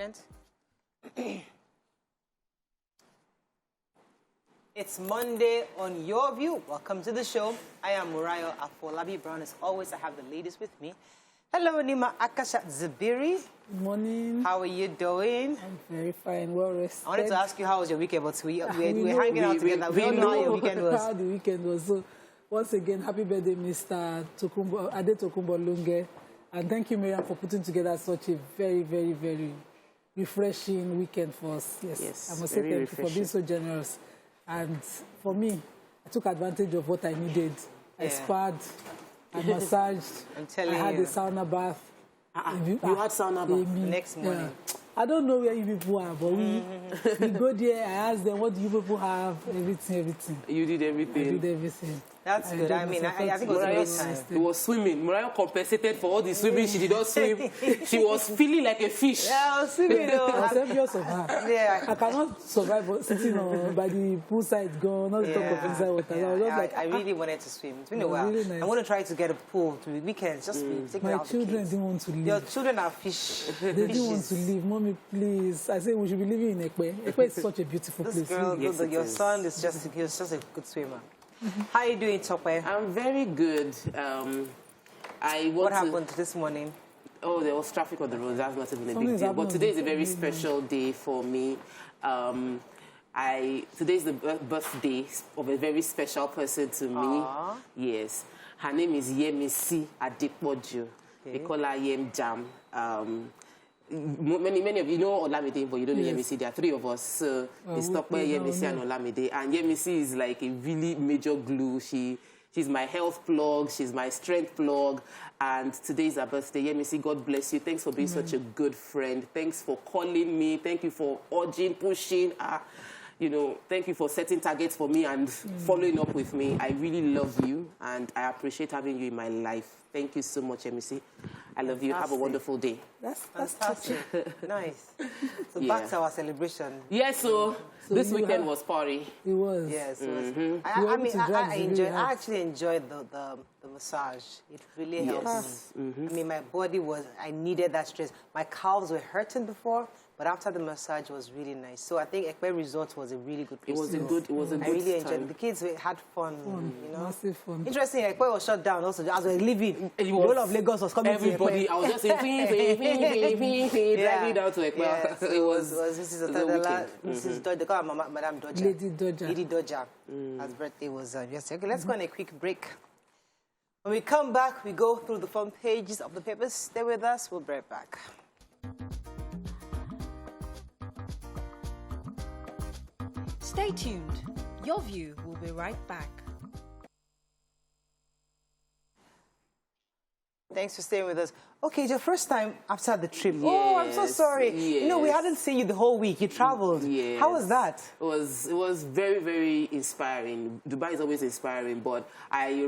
second. It's Monday on YourView. Welcome to the show. I am Murayo Afolabi Brown. As always, I have the ladies with me. Hello, Nima Akashat Zabiri. Good morning. How are you doing? I'm very fine, well rested. I wanted to ask you how was your weekend, but we're hanging out together. We all know how your weekend was. How the weekend was. So, once again, happy birthday, Mr. Ade Tokumbo Lunge. And thank you, Miriam, for putting together such a very, very, very refreshing weekend for us. Yes, I must say thank you for being so generous. And for me, I took advantage of what I needed. I sparred, I massaged, I'm telling I had you. a sauna bath. You had sauna bath? Next morning. Yeah. I don't know where you people are, but we go there, I ask them, what do you people have? Everything. You did everything. I did everything. That's good. I mean, I think it was a great time. It was swimming. Mariah compensated for all the swimming. She did not swim. She was feeling like a fish. Yeah, I was swimming though. I was envious of her. Yeah. I cannot survive sitting by the poolside, going, not to talk of inside water. Yeah. I was just like, I really wanted to swim. It's been a while. Really nice. I want to try to get a pool to the weekends. Just take my out the children kids. didn't want to leave. Your children are fish. They didn't want to leave. Mommy, please. I said we should be living in Ekwe. Ekwe is such a beautiful This place. girl, Yes, your son is just a good swimmer. How are you doing, Tokwe? I'm very good. What happened this morning? Oh, there was traffic on the road. That's not even a Something's big deal. But happening. today is a very special day for me. Today is the birthday of a very special person to me. Aww. Yes. Her name is Yemisi Adepoju. They call her Yem Jam. Many of you know Olamide, but you don't know Yemisi. There are three of us. So it's Tokwe, Yemisi, and Olamide. And Yemisi is like a really major glue. She's my health plug. She's my strength plug. And today is her birthday. Yemisi, God bless you. Thanks for being such a good friend. Thanks for calling me. Thank you for urging, pushing. You know, thank you for setting targets for me and following up with me. I really love you, and I appreciate having you in my life. Thank you so much, Yemisi. I love you. Have a wonderful day. That's fantastic. Nice. So back to our celebration. Yes, so this weekend was party. It was. Yes, it was. I actually enjoyed the massage. It really helped me. I mean, my body I needed that stress. My calves were hurting before, but after the massage was really nice. So I think Ekpe Resort was a really good place. It was a good I really enjoyed it. The kids had fun, you know. Massive fun. Interesting, Ekpe was shut down also as we were leaving. The whole of Lagos was coming everybody, to Ekpe. I was just saying, driving down to Ekpe. Yes, it was Mrs. Otadala, Mrs. Dodger, they call her Madame Dodger. Lady Dodger. Her birthday was yesterday. Okay, let's go on a quick break. When we come back, we go through the front pages of the papers. Stay with us. We'll be right back. Stay tuned. YourView will be right back. Thanks for staying with us. Okay, it's your first time after the trip. Yes, oh, I'm so sorry. Yes. You know, we hadn't seen you the whole week. You traveled. Yes. How was that? It was very, very inspiring. Dubai is always inspiring, but I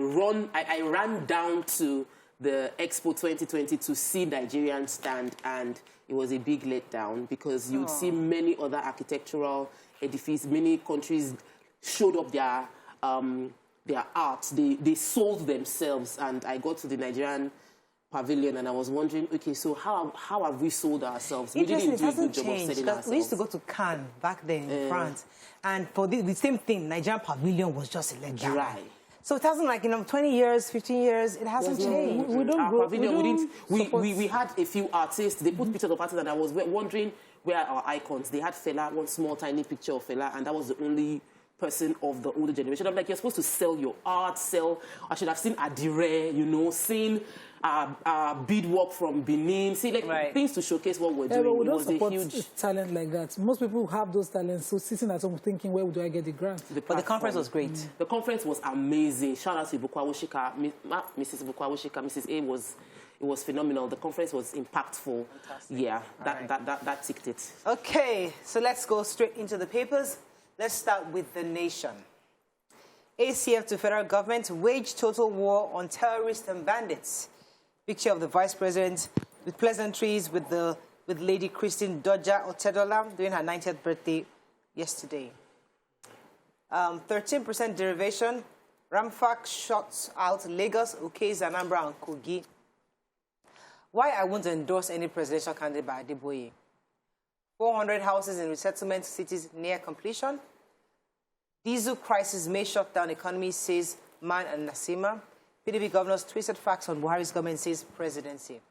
ran down to the Expo 2020 to see Nigerian stand, and it was a big letdown because you'd see many other architectural edifices. Many countries showed up their art. They sold themselves, and I got to the Nigerian pavilion and I was wondering, okay, so how have we sold ourselves? We didn't do a good job of selling ourselves. We used to go to Cannes back then in France, and for the same thing, Nigerian pavilion was just let dry. So it hasn't, like, 20 years, 15 years, it hasn't changed. We had a few artists. They put pictures of artists, and I was wondering where are our icons. They had Fela, one small tiny picture of Fela, and that was the only person of the older generation. I'm like, you're supposed to sell your art, I should have seen Adire, seen beadwork from Benin, things to showcase what we're doing. But we don't support talent like that. Most people have those talents, so sitting at home thinking, where do I get the grant? But the conference was great. The conference was amazing. Shout out to Ibukwa Woshika, Mrs. Ibukwa Woshika, Mrs. A it was phenomenal. The conference was impactful. Fantastic. Yeah, that ticked it. Okay, so let's go straight into the papers. Let's start with The Nation. ACF to federal government wage total war on terrorists and bandits. Picture of the vice president with pleasantries with Lady Christine Dodger Otedola during her 90th birthday yesterday. 13% derivation. Ramfak shuts out Lagos, Okez, Anambra, and Kogi. Why I won't endorse any presidential candidate by Adeboye. 400 houses in resettlement cities near completion. Diesel crisis may shut down economy, says Man and Nasima. PDP governors twisted facts on Buhari's government, says presidency.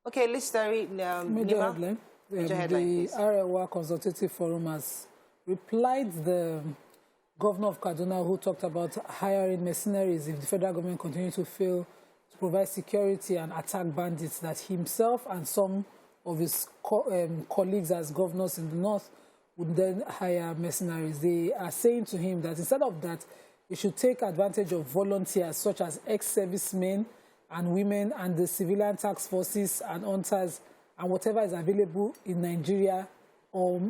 Okay, let's start. Major headline. Major headline, the Arewa Consultative Forum has replied the governor of Kaduna, who talked about hiring mercenaries if the federal government continues to fail to provide security and attack bandits, that himself and some of his colleagues as governors in the north would then hire mercenaries. They are saying to him that instead of that, he should take advantage of volunteers such as ex-servicemen and women and the civilian task forces and hunters and whatever is available in Nigeria or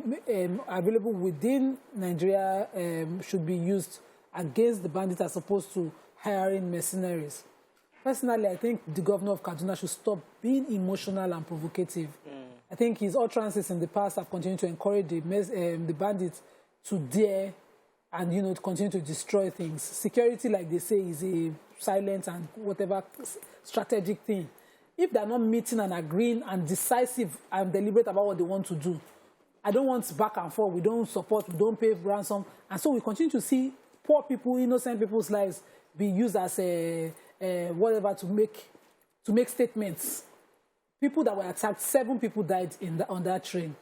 available within Nigeria should be used against the bandits as opposed to hiring mercenaries. Personally, I think the governor of Kaduna should stop being emotional and provocative. I think his utterances in the past have continued to encourage the bandits to dare and, you know, to continue to destroy things. Security, like they say, is a silent and whatever strategic thing. If they're not meeting and agreeing and decisive and deliberate about what they want to do, I don't want back and forth. We don't support, we don't pay ransom. And so we continue to see poor people, innocent people's lives be used as whatever to make statements. People that were attacked, 7 people died on that train.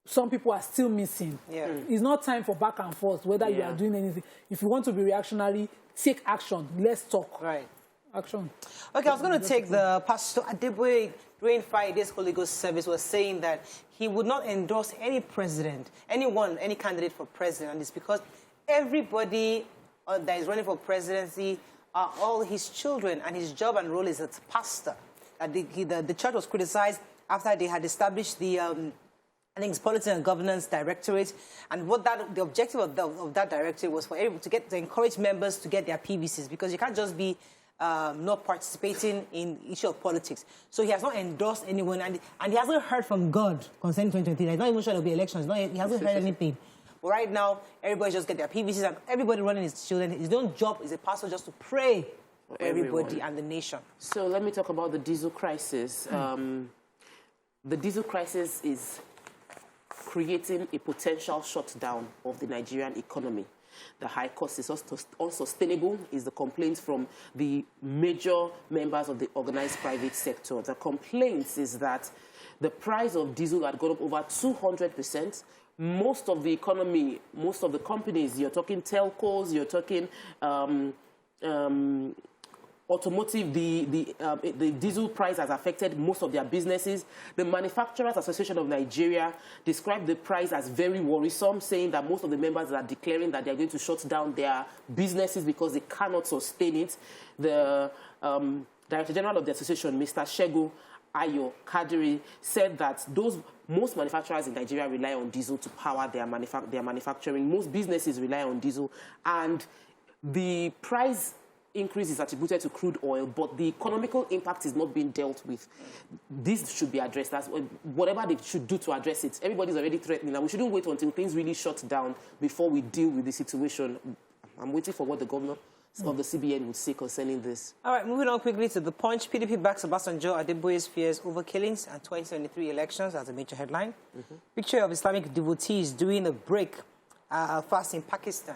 Some people are still missing. Yeah. It's not time for back and forth, whether you are doing anything. If you want to be reactionary, take action. Let's talk. Right. Action. Okay, I was going to take the Pastor Adeboye during Friday's Holy Ghost service was saying that he would not endorse any president, any candidate for president, and it's because everybody that is running for presidency are all his children, and his job and role is as pastor. The church was criticized after they had established the I think it's Politics and Governance Directorate, and the objective of that directorate was for everyone to encourage members to get their PVCs, because you can't just be not participating in issue of politics. So he has not endorsed anyone, and he hasn't heard from God concerning 2023. He's not even sure there'll be elections. He hasn't heard anything. But right now, everybody just get their PVCs, and everybody running his children. His own job is a pastor just to pray for everybody and the nation. So let me talk about the diesel crisis. The diesel crisis is creating a potential shutdown of the Nigerian economy. The high cost is unsustainable, is the complaint from the major members of the organized private sector. The complaint is that the price of diesel had gone up over 200%. Most of the economy, most of the companies, you're talking telcos, you're talking automotive, the diesel price has affected most of their businesses. The Manufacturers Association of Nigeria described the price as very worrisome, saying that most of the members are declaring that they're going to shut down their businesses because they cannot sustain it. The Director General of the association, Mr. Shego Ayo Kadiri, said that most manufacturers in Nigeria rely on diesel to power their manufacturing. Most businesses rely on diesel, and the price increase is attributed to crude oil, but the economical impact is not being dealt with. This should be addressed. That's whatever they should do to address it. Everybody's already threatening, and we shouldn't wait until things really shut down before we deal with the situation. I'm waiting for what the governor of the CBN would say concerning this. All right, moving on quickly to The Punch. PDP backs Obasanjo Adeboye's fears over killings and 2023 elections as a major headline. Picture of Islamic devotees doing a break fast in Pakistan.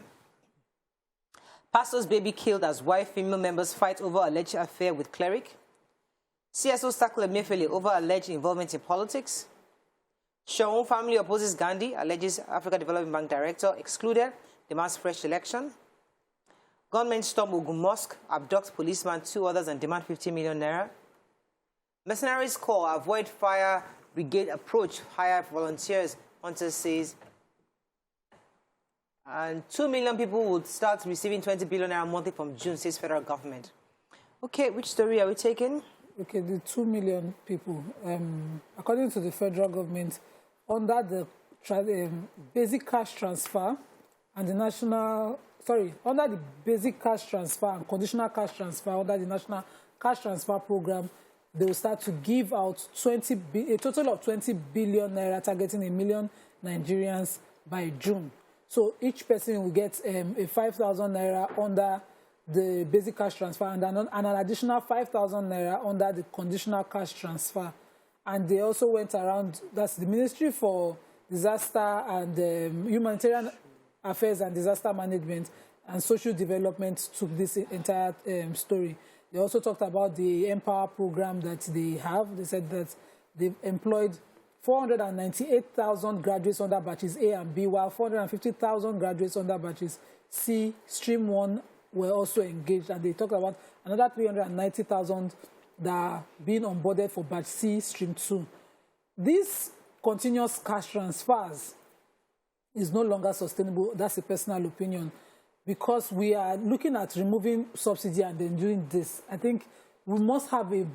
Pastor's baby killed as wife, female members fight over alleged affair with cleric. CSO tackle Emefiele over alleged involvement in politics. Shaun family opposes Gandhi, alleges Africa Development Bank director excluded, demands fresh election. Gunmen storm Ogun Mosque, abduct policeman, 2 others, and demand 50 million naira. Mercenaries call, avoid fire brigade approach, hire volunteers, Hunter says. And 2 million people would start receiving 20 billion naira monthly from June, says federal government. Okay, which story are we taking? Okay, the 2 million people. According to the federal government, under the basic cash transfer and the under the basic cash transfer and conditional cash transfer under the national cash transfer program, they will start to give out a total of 20 billion naira, targeting 1 million Nigerians by June. So each person will get a 5,000 naira under the basic cash transfer and an additional 5,000 naira under the conditional cash transfer. And they also went around, that's the Ministry for disaster and humanitarian affairs and disaster management and social development took this entire story. They also talked about the Empower program that they have. They said that they've employed 498,000 graduates under batches A and B, while 450,000 graduates under batches C, Stream 1, were also engaged. And they talked about another 390,000 that are being onboarded for batch C, Stream 2. These continuous cash transfers is no longer sustainable. That's a personal opinion. Because we are looking at removing subsidy and then doing this. I think we must have a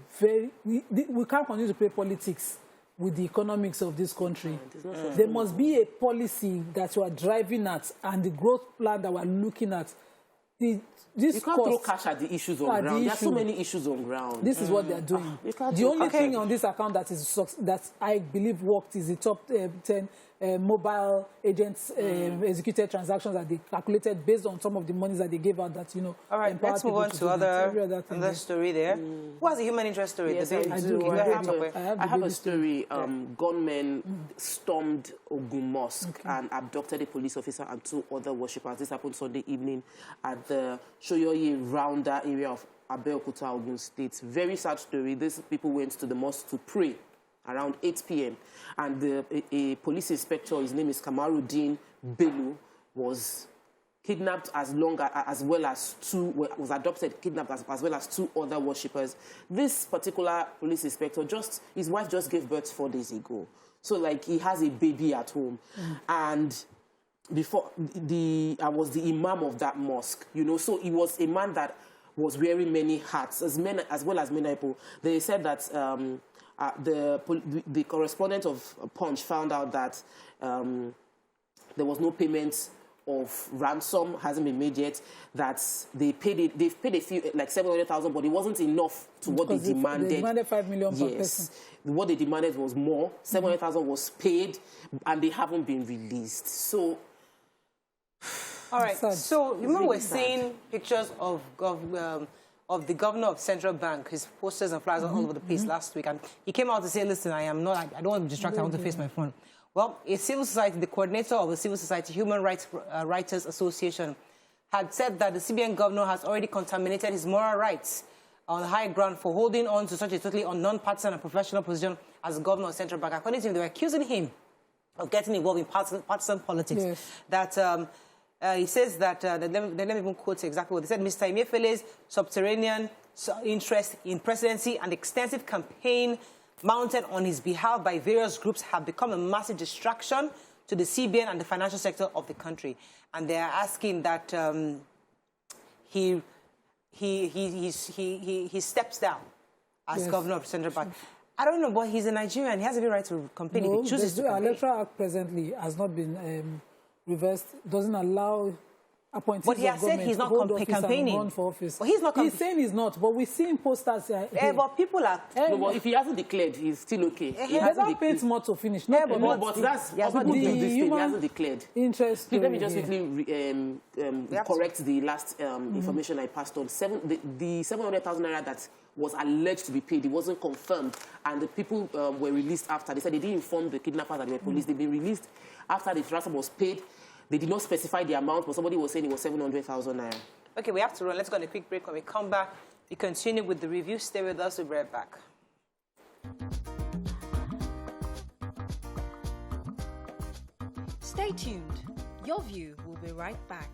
we can't continue to play politics with the economics of this country. There must be a policy that we are driving at and the growth plan that we're looking at. You can't throw cash at the issues on ground. There are so many issues on ground. This is what they're doing. The only thing on this account that I believe worked is the top 10 mobile agents executed transactions that they calculated based on some of the monies that they gave out that, All right, let's move on to another story there. What's the human interest story? Yes, I have a story. Gunmen stormed Ogun Mosque and abducted a police officer and 2 other worshippers. This happened Sunday evening at the Shoyoye Rounder area of Abeokuta, Ogun State. Very sad story. These people went to the mosque to pray around 8 p.m. And a police inspector, his name is Kamaruddin Bello, was kidnapped was adopted, kidnapped as well as 2 other worshippers. This particular police inspector, his wife just gave birth 4 days ago. So, like, he has a baby at home. And before, I was the imam of that mosque, so he was a man that was wearing many hats, as well as many people. They said that the correspondent of Punch found out that there was no payment of ransom, hasn't been made yet, that they've paid a few, like 700,000, but it wasn't enough to what they demanded. They demanded 5 million per person. What they demanded was more. 700,000 was paid, and they haven't been released. So, all right. So, remember we're seeing pictures of the governor of Central Bank, his posters and flyers all over the place last week, and he came out to say, "Listen, I don't want to be distracted. I want to face my phone." Well, a civil society, the coordinator of the Civil Society Human Rights Writers Association, had said that the CBN governor has already contaminated his moral rights on high ground for holding on to such a totally non-partisan and professional position as governor of Central Bank. According to him, they were accusing him of getting involved in partisan politics. Yes. That he says that, let me even quote exactly what they said, Mr. Emefiele's subterranean interest in presidency and extensive campaign mounted on his behalf by various groups have become a massive distraction to the CBN and the financial sector of the country. And they are asking that he steps down as governor of Central Bank. I don't know, but he's a Nigerian. He has every right to campaign if he chooses to campaign. The Electoral Act presently has not been reversed, doesn't allow appointees but he has said he's not campaigning. Run for office. But he's not he's saying he's not, but we see in posters. But people are... No, but if he hasn't declared, he's still okay. He hasn't paid more to finish. But that's he hasn't declared. Interest. Let me just quickly correct the last information I passed on. The 700,000 naira that was alleged to be paid, it wasn't confirmed, and the people were released after. They said they didn't inform the kidnappers that they were police. They've been released after the ransom was paid. They did not specify the amount, but somebody was saying it was 700,000 naira. Okay, we have to run. Let's go on a quick break. When we come back, we continue with the review. Stay with us. We'll be right back. Stay tuned. Your View will be right back.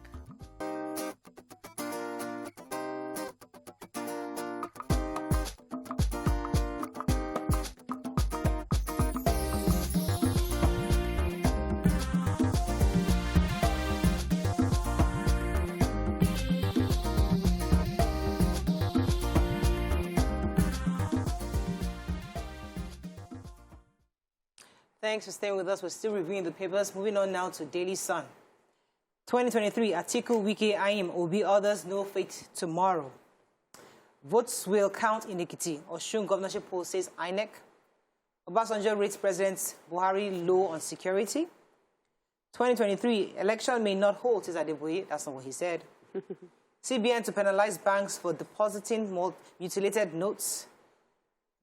Thanks for staying with us. We're still reviewing the papers. Moving on now to Daily Sun. 2023, Atiku, Wike, Ayim, Obi, others, no fate tomorrow. Votes will count in Ekiti. Osun governorship poll says INEC. Obasanjo rates President Buhari low on security. 2023, election may not hold, says Adeboye. That's not what he said. CBN to penalize banks for depositing mutilated notes.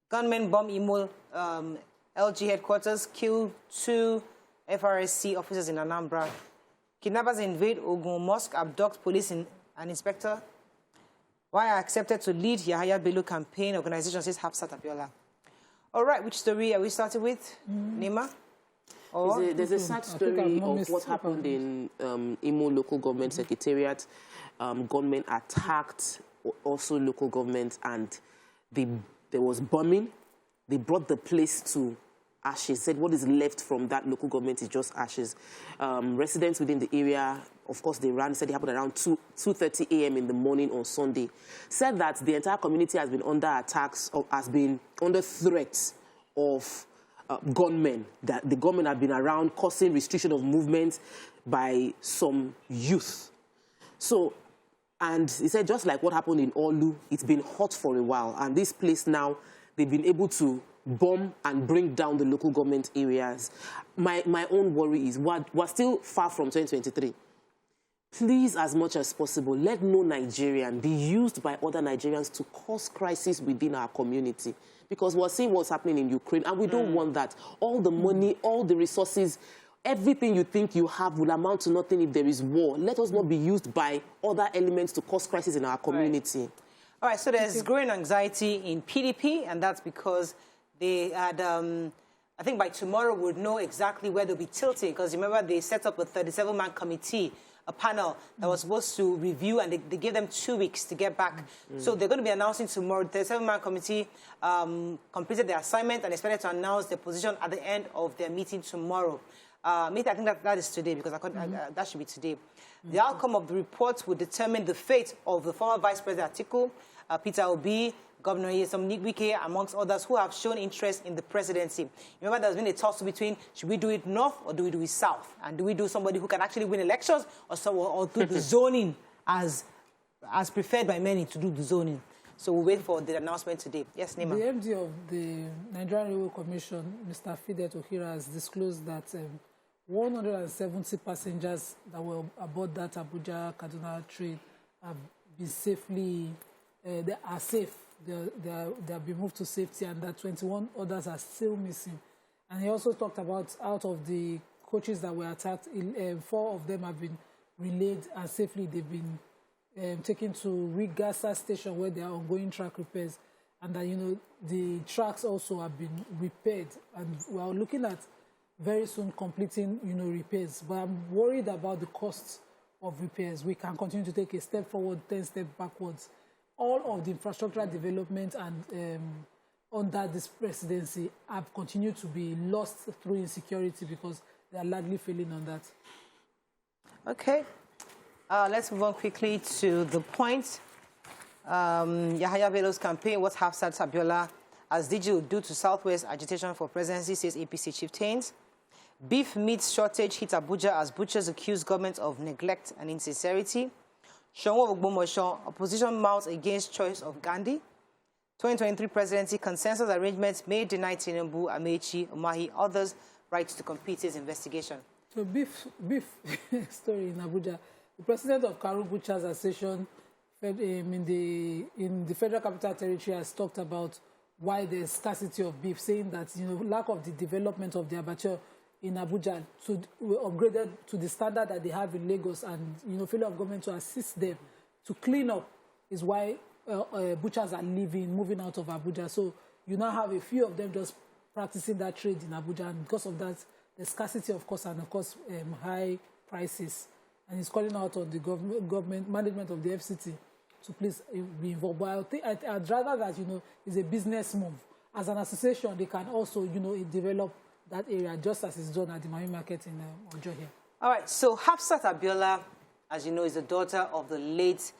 Gunmen bomb Imo LG headquarters, kill 2 FRSC officers in Anambra. Kidnappers invade Ogun Mosque, abduct police and inspector. Why I accepted to lead Yahaya Bello campaign organization, says Hafsat Abiola. All right, which story are we starting with? Nima? There's a sad story of what happened in Imo local government secretariat. Gunmen attacked also local government, and there was bombing. They brought the place to ashes. Said what is left from that local government is just ashes. Residents within the area, of course, they ran. Said it happened around 2:30 a.m. in the morning on Sunday. Said that the entire community has been under attacks, or has been under threats of gunmen. That the gunmen have been around, causing restriction of movement by some youth. So, and he said just like what happened in Olu, it's been hot for a while, and this place now, they've been able to bomb and bring down the local government areas. My own worry is we're still far from 2023. Please, as much as possible, let no Nigerian be used by other Nigerians to cause crisis within our community. Because we're seeing what's happening in Ukraine, and we don't want that. All the money, all the resources, everything you think you have will amount to nothing if there is war. Let us not be used by other elements to cause crisis in our community. All right, so there's growing anxiety in PDP, and that's because they had, I think by tomorrow we'll know exactly where they'll be tilting, because remember they set up a 37-man committee, a panel that was supposed to review, and they gave them 2 weeks to get back. So they're going to be announcing tomorrow. The 37-man committee completed their assignment and expected to announce their position at the end of their meeting tomorrow. I think that is today, because that should be today. The outcome of the report will determine the fate of the former Vice President Atiku, Peter Obi, Governor Nyesom Wike, amongst others, who have shown interest in the presidency. Remember, there's been a toss between, should we do it north or do we do it south? And do we do somebody who can actually win elections, or do the zoning as preferred by many to do the zoning? So we'll wait for the announcement today. Yes, Nima. The MD of the Nigerian Railway Commission, Mr. Fidet Ohira, has disclosed that 170 passengers that were aboard that Abuja-Kaduna train have been safely, they are safe. They have been moved to safety, and that 21 others are still missing. And he also talked about, out of the coaches that were attacked, 4 of them have been relayed, and safely they've been taken to Rigasa station, where there are ongoing track repairs, and that, the tracks also have been repaired, and we are looking at very soon completing, repairs. But I'm worried about the costs of repairs. We can continue to take a step forward, 10 steps backwards. All of the infrastructural development and under this presidency have continued to be lost through insecurity, because they are largely failing on that. Okay. Let's move on quickly to the point. Yahaya Bello's campaign, what Hafsat Abiola as DG due to Southwest agitation for presidency, says APC chieftains. Beef meat shortage hit Abuja as butchers accuse government of neglect and insincerity. Shonwo Ogbomoso, opposition mounts against choice of Gandhi. 2023 presidency consensus arrangements may deny Tinubu, Amechi, Umahi, others rights to compete his investigation. So beef story in Abuja. The president of Karu Butchers Association in the Federal Capital Territory has talked about why there's scarcity of beef, saying that lack of the development of the abattoir in Abuja were upgraded to the standard that they have in Lagos, and failure of government to assist them to clean up is why butchers are moving out of Abuja. So you now have a few of them just practicing that trade in Abuja, and because of that, the scarcity, of course, and of course high prices. And he's calling out on the government management of the FCT to please be involved. But I'd rather that it's a business move. As an association, they can also develop that area, just as it's done at the Miami Market in Ojo here. All right, so Hafsat Abiola, as you know, is the daughter of the late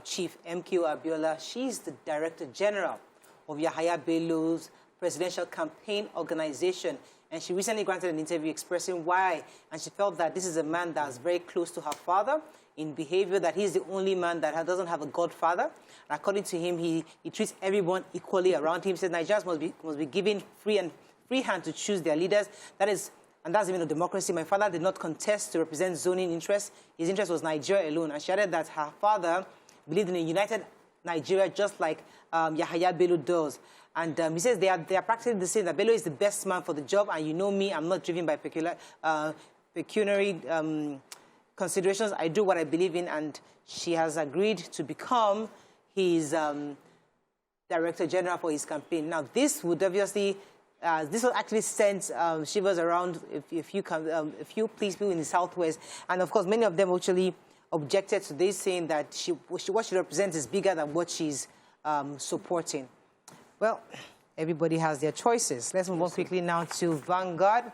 Chief MKO Abiola. She's the Director General of Yahaya Bello's presidential campaign organization. And she recently granted an interview expressing why, and she felt that this is a man that's very close to her father in behavior, that he's the only man that doesn't have a godfather. And according to him, he treats everyone equally around him. He said Nigerians must be given free hand to choose their leaders. That's even a democracy. My father did not contest to represent zoning interests. His interest was Nigeria alone. And she added that her father believed in a united Nigeria, just like Yahaya Bello does. And he says they are practically the same, that Bello is the best man for the job, and you know me, I'm not driven by pecuniary considerations. I do what I believe in, and she has agreed to become his Director General for his campaign. Now, this would obviously, this will actually send shivers around a few people in the Southwest. And of course, many of them actually objected to this, saying that what she represents is bigger than what she's supporting. Well, everybody has their choices. Let's move on quickly now to Vanguard.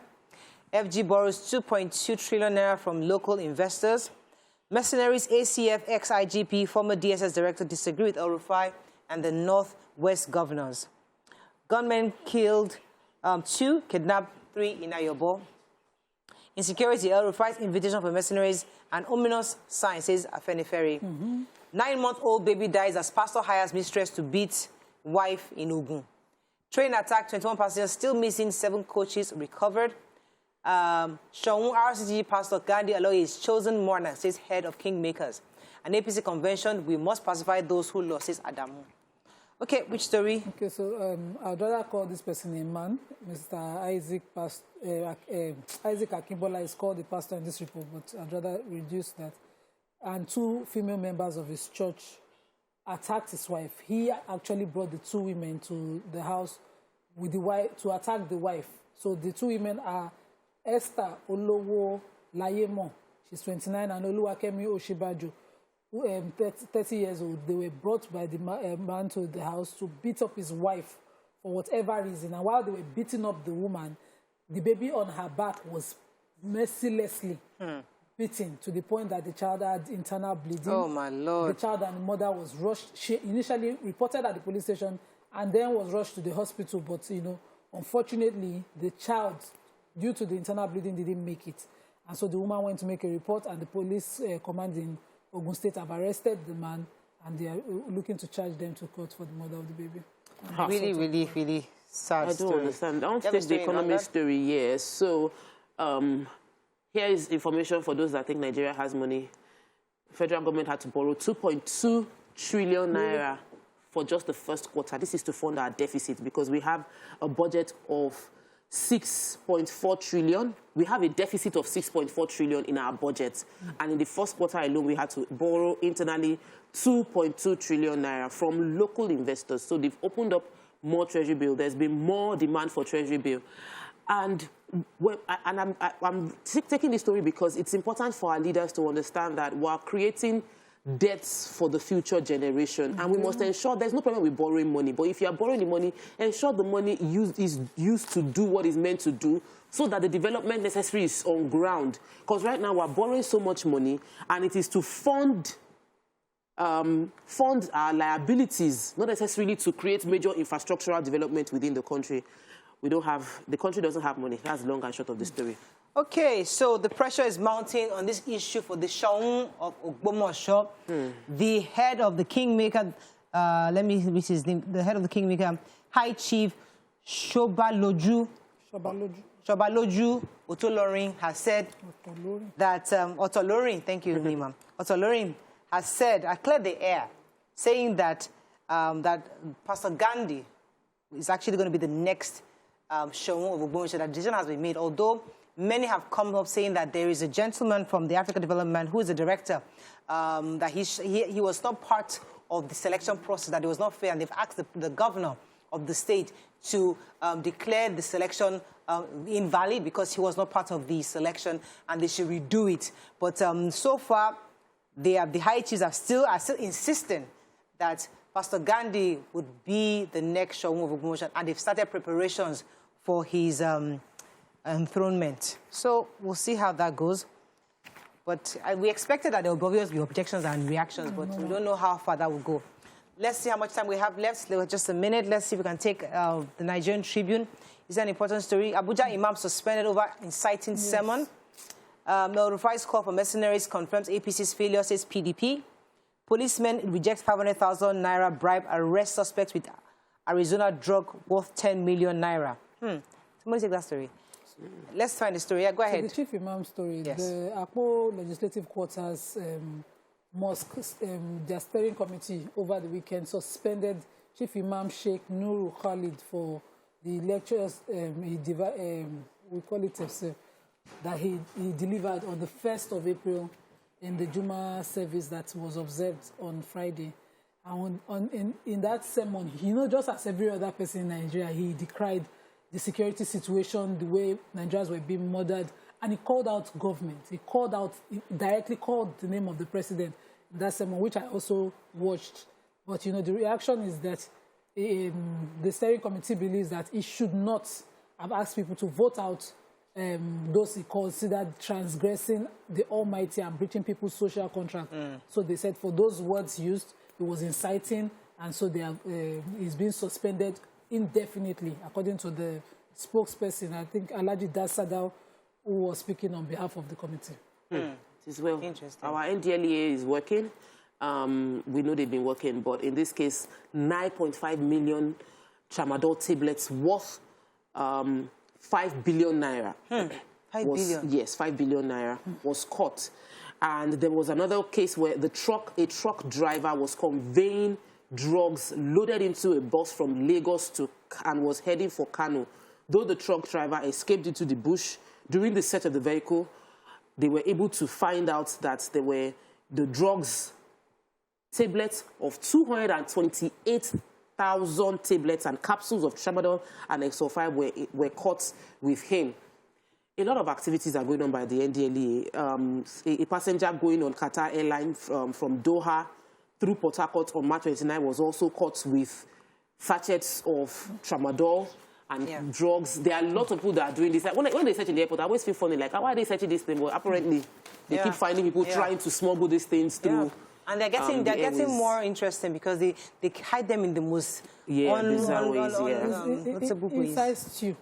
FG borrows 2.2 trillion naira from local investors. Mercenaries, ACF, ex-IGP, former DSS director disagree with El-Rufai and the Northwest governors. Gunmen killed 2, kidnapped 3 in Ayobo. Insecurity, El-Rufai's invitation for mercenaries, and ominous sign, says Afenifere. 9-month-old baby dies as pastor hires mistress to beat wife in Ogun. Train attack, 21 passengers still missing, 7 coaches recovered. Shaun RCG pastor Gandhi Aloy is chosen mourner, says head of Kingmakers. An APC convention, we must pacify those who lost, says Adamu. Okay, which story? Okay, so I'd rather call this person a man. Mr. Isaac Akimbola is called the pastor in this report, but I'd rather reduce that. And 2 female members of his church attacked his wife. He actually brought the 2 women to the house with the wife to attack the wife. So the 2 women are Esther Olowo Layemo, she's 29, and Oluwakemi Oshibaju, 30 years old. They were brought by the man to the house to beat up his wife for whatever reason. And while they were beating up the woman, the baby on her back was mercilessly beaten to the point that the child had internal bleeding. Oh, my Lord. The child and the mother was rushed. She initially reported at the police station and then was rushed to the hospital. But, you know, unfortunately, the child, due to the internal bleeding, didn't make it. And so the woman went to make a report, and the police command in Ogun State have arrested the man, and they are looking to charge them to court for the mother of the baby. Really sad story. I don't understand. I want to take the economic story here. So, here is information for those that think Nigeria has money. The federal government had to borrow 2.2 trillion naira for just the first quarter. This is to fund our deficit because we have a budget of 6.4 trillion. We have a deficit of 6.4 trillion in our budget. And in the first quarter alone, we had to borrow internally 2.2 trillion naira from local investors. So they've opened up more treasury bill. There's been more demand for treasury bill. And I'm taking this story because it's important for our leaders to understand that we're creating debts for the future generation. And we must ensure there's no problem with borrowing money. But if you are borrowing the money, ensure the money is used to do what it's meant to do so that the development necessary is on ground. Because right now we're borrowing so much money and it is to fund our liabilities, not necessarily to create major infrastructural development within the country. The country doesn't have money. That's the long and short of the story. Okay, so the pressure is mounting on this issue for the Shaun of Ogbomosho. The head of the Kingmaker, let me read his name, the head of the Kingmaker, High Chief Shobaloju Otolorin has said that, Otolorin, thank you, Nima. Otolorin has said, I cleared the air, saying that, that Pastor Gandhi is actually going to be the next Shaun of Ogbomosho. That decision has been made, although many have come up saying that there is a gentleman from the Africa Development who is a director, that he was not part of the selection process, that it was not fair, and they've asked the governor of the state to declare the selection invalid because he was not part of the selection, and they should redo it. But so far, the high chiefs are still insisting that Pastor Gandhi would be the next Shaun of Ogbomosho, and they've started preparations for his enthronement. So we'll see how that goes. But we expected that there would obviously be objections and reactions, but we don't know how far that will go. Let's see how much time we have left. Just a minute. Let's see if we can take the Nigerian Tribune. Is an important story. Abuja Imam suspended over inciting sermon. El-Rufai's call for mercenaries confirms APC's failure, says PDP. Policemen reject 500,000 naira bribe, arrest suspects with Arizona drug worth 10 million naira. Somebody take that story. Let's find the story. Yeah, go ahead. So the Chief Imam story. Yes. The Akpo Legislative Quarters mosque, their steering committee over the weekend suspended Chief Imam Sheikh Nuru Khalid for the lectures we call it that he delivered on the 1st of April in the Juma service that was observed on Friday. And in that sermon, just as every other person in Nigeria, he decried the security situation, the way Nigerians were being murdered, and he called out government. He directly called the name of the president in that sermon, which I also watched. But, the reaction is that the steering committee believes that it should not have asked people to vote out those he considered transgressing the Almighty and breaching people's social contract. So they said for those words used, it was inciting, and so he's been suspended indefinitely, according to the spokesperson, I think Alhaji Dasadao, who was speaking on behalf of the committee. Well, interesting. Our NDLEA is working. We know they've been working, but in this case, 9.5 million tramadol tablets worth 5 billion naira. 5 billion? Yes, 5 billion naira was caught. And there was another case where a truck driver was conveying drugs loaded into a bus from Lagos and was heading for Kano. Though the truck driver escaped into the bush, during the search of the vehicle, they were able to find out that there were the drugs, tablets of 228,000 tablets and capsules of tramadol and XO5 were caught with him. A lot of activities are going on by the NDLEA. A passenger going on Qatar Airlines from Doha through Port Harcourt on March 29 was also caught with sachets of tramadol and drugs. There are lots of people that are doing this. Like when they search in the airport, I always feel funny, like, why are they searching this thing? Well, apparently, they keep finding people trying to smuggle these things through. And they're getting more interesting because they hide them in the most notable ways. Inside stew.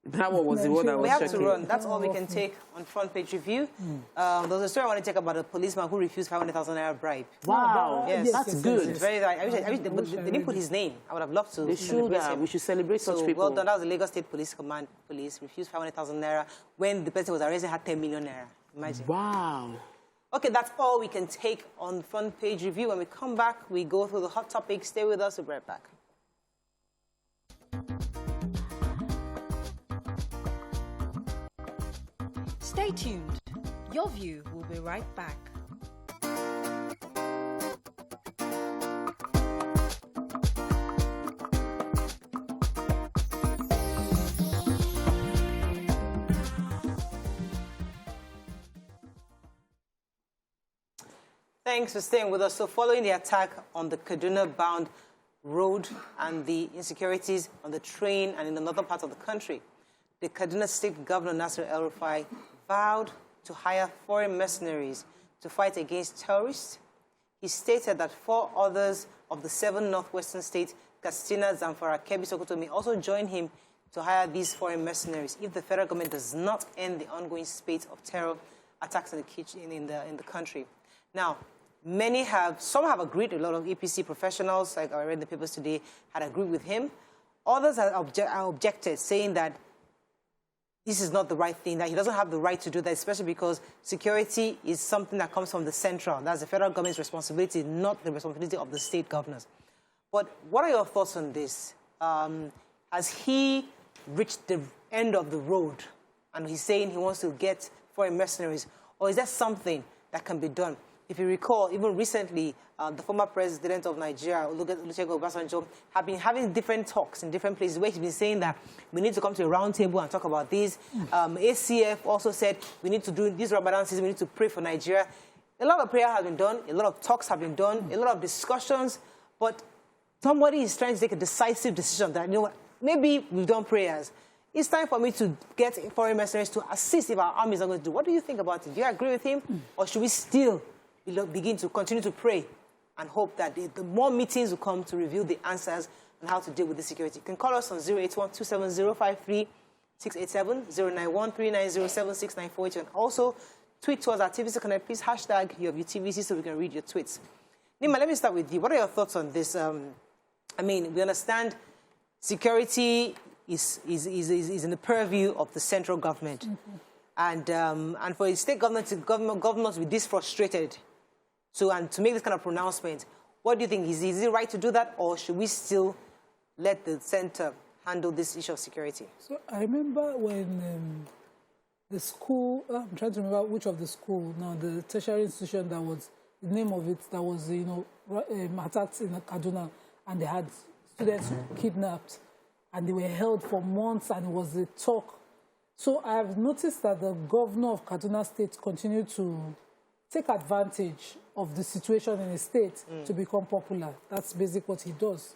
That one was the one I was We have checking. to run. That's all we can take on front page review. There's a story I want to take about a policeman who refused 500,000 naira bribe. Wow, yes, that's good. It's very nice. I wish they didn't put his name. I would have loved to. They should. We should celebrate such people. Well done. That was the Lagos State Police Command. Police refused 500,000 naira when the person was arrested had 10 million naira. Imagine. Wow. Okay, that's all we can take on front page review. When we come back, we go through the hot topics. Stay with us. We'll be right back. Stay tuned. Your View will be right back. Thanks for staying with us. So following the attack on the Kaduna-bound road and the insecurities on the train and in the northern part of the country, the Kaduna State Governor, Nasir El-Rufai, vowed to hire foreign mercenaries to fight against terrorists. He stated that 4 others of the 7 northwestern states, Katsina, Zamfara, Kebbi, Sokoto, may also join him to hire these foreign mercenaries if the federal government does not end the ongoing spate of terror attacks in the country. Now, some have agreed. A lot of EPC professionals, like I read in the papers today, had agreed with him. Others are objected, saying that this is not the right thing, that he doesn't have the right to do that, especially because security is something that comes from the central. That's the federal government's responsibility, not the responsibility of the state governors. But what are your thoughts on this? Has he reached the end of the road and he's saying he wants to get foreign mercenaries, or is there something that can be done? If you recall, even recently, the former president of Nigeria, Olusegun Obasanjo, have been having different talks in different places where he's been saying that we need to come to a round table and talk about this. ACF also said we need to do this Ramadan season, we need to pray for Nigeria. A lot of prayer has been done, a lot of talks have been done, a lot of discussions, but somebody is trying to take a decisive decision that, maybe we've done prayers. It's time for me to get foreign mercenaries to assist if our army is not going to do. What do you think about it? Do you agree with him? Or should we still begin to continue to pray and hope that the more meetings will come to reveal the answers on how to deal with the security? You can call us on 081-270-53687, 091-390-7694. You can also tweet to us at TVC Connect. Please hashtag YourViewTVC so we can read your tweets. Nima, let me start with you. What are your thoughts on this? We understand security is in the purview of the central government. And for a state government to be this frustrated So, and to make this kind of pronouncement, what do you think? Is it right to do that, or should we still let the center handle this issue of security? So I remember when the school, I'm trying to remember which of the school now, the tertiary institution that was, the name of it, that was, attacked in Kaduna, and they had students kidnapped, and they were held for months, and it was a talk. So I have noticed that the governor of Kaduna State continued to take advantage of the situation in the state to become popular. That's basically what he does.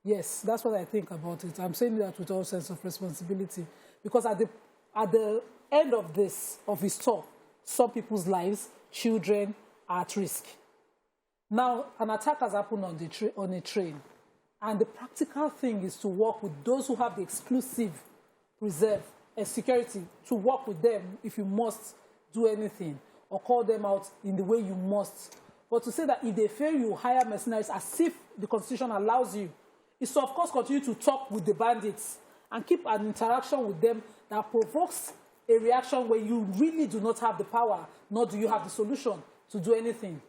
Yes, that's what I think about it. I'm saying that with all sense of responsibility. Because at the end of his talk, some people's lives, children, are at risk. Now, an attack has happened on a train. And the practical thing is to work with those who have the exclusive reserve and security, to work with them if you must do anything, or call them out in the way you must. But to say that if they fail, you hire mercenaries as if the Constitution allows you, is to, of course, continue to talk with the bandits and keep an interaction with them that provokes a reaction where you really do not have the power, nor do you have the solution to do anything.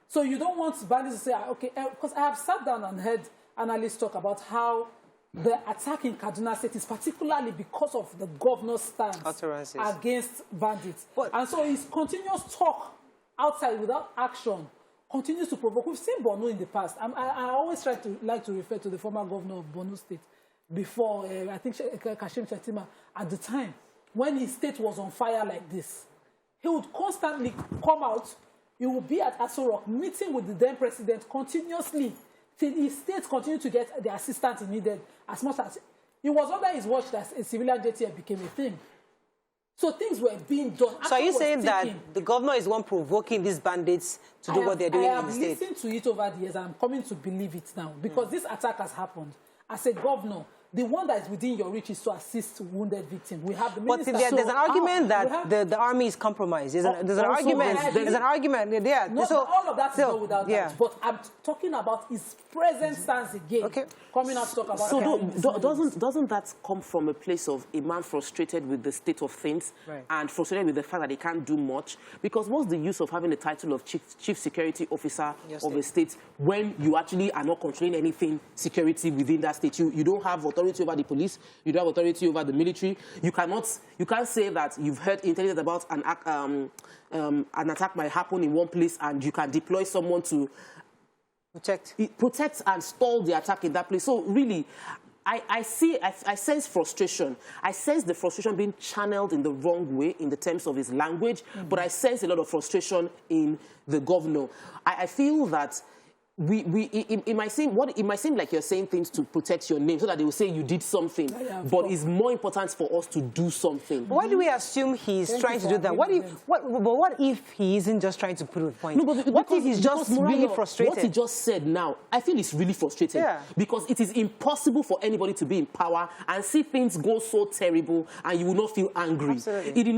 So you don't want bandits to say, okay, because I have sat down and heard analysts talk about how the attack in Kaduna State is particularly because of the governor's stance against bandits. And so his continuous talk outside without action continues to provoke. We've seen Borno in the past. I always like to refer to the former governor of Borno State before, I think, Kashim Shettima, at the time, when his state was on fire like this. He would constantly come out. He would be at Aso Rock, meeting with the then president continuously, till his state continued to get the assistance he needed as much as... It was under his watch that a civilian JTF became a thing. So things were being done. So are you saying that the governor is the one provoking these bandits to do what they're doing in the state? I have listened to it over the years. I'm coming to believe it now. Because this attack has happened. As a governor, the one that is within your reach is to assist wounded victims. We have the minister. But there's an argument that the army is compromised. There's an argument. There's an argument. Yeah. So all of that is not without that. But I'm talking about his present stance again. Okay. Coming out to talk about. So doesn't that come from a place of a man frustrated with the state of things and frustrated with the fact that he can't do much? Because what's the use of having the title of chief security officer of a state when you actually are not controlling anything security within that state? You don't have authority over the police. You don't have authority over the military. You can't say that you've heard intelligence about an attack might happen in one place and you can deploy someone to protect and stall the attack in that place. So really, I sense frustration. I sense the frustration being channeled in the wrong way in the terms of his language, but I sense a lot of frustration in the governor. I feel that it might seem like you're saying things to protect your name so that they will say you did something, but it's more important for us to do something. Why do we assume he's trying to do that? What if he isn't just trying to prove a point? No, but what if he's just really frustrated? What he just said now, I feel it's really frustrating because it is impossible for anybody to be in power and see things go so terrible and you will not feel angry. Absolutely.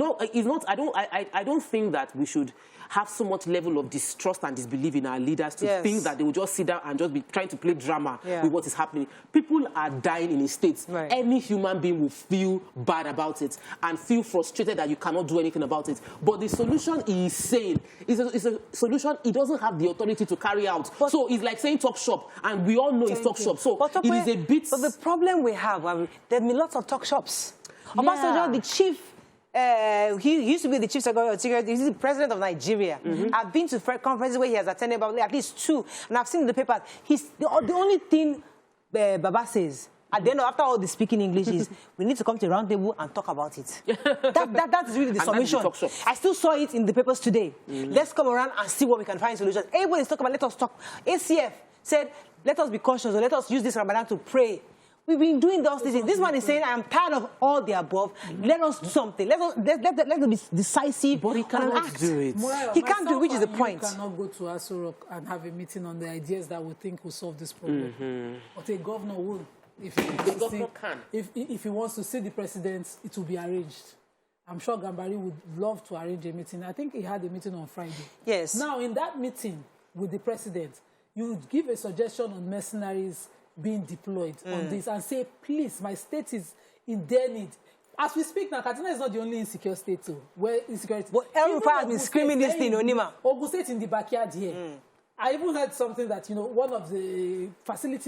I don't think that we should have so much level of distrust and disbelief in our leaders to think that they will just sit down and just be trying to play drama with what is happening. People are dying in a state. Any human being will feel bad about it and feel frustrated that you cannot do anything about it. But the solution he is saying is a solution he doesn't have the authority to carry out. So it's like saying talk shop, and we all know it's talk shop. So it is a bit... But the problem we have, there have been lots of talk shops. Obasanjo, the chief... he used to be the chief security. He's the president of Nigeria. I've been to conferences where he has attended about at least 2, and I've seen in the papers. The only thing Baba says at the end, after all the speaking English, is we need to come to a round table and talk about it. That's really the summation. I still saw it in the papers today. Let's come around and see what we can find solutions. Everybody's talking about let us talk. ACF said let us be cautious, or let us use this Ramadan to pray. We've been doing those things. This man is saying, I am tired of all the above. Let us do something. Let us be decisive. But he cannot do it. He can't do it, which is the point. You cannot go to Aso Rock and have a meeting on the ideas that we think will solve this problem. But a governor will. If he wants to see the president, it will be arranged. I'm sure Gambari would love to arrange a meeting. I think he had a meeting on Friday. Yes. Now, in that meeting with the president, you would give a suggestion on mercenaries being deployed on this and say, please, my state is in their need. as we speak now, Kaduna is not the only insecure state too, where insecurity. But everybody has been screaming this thing, Onima. Ogun State in the backyard here. I even heard something that, you know, one of the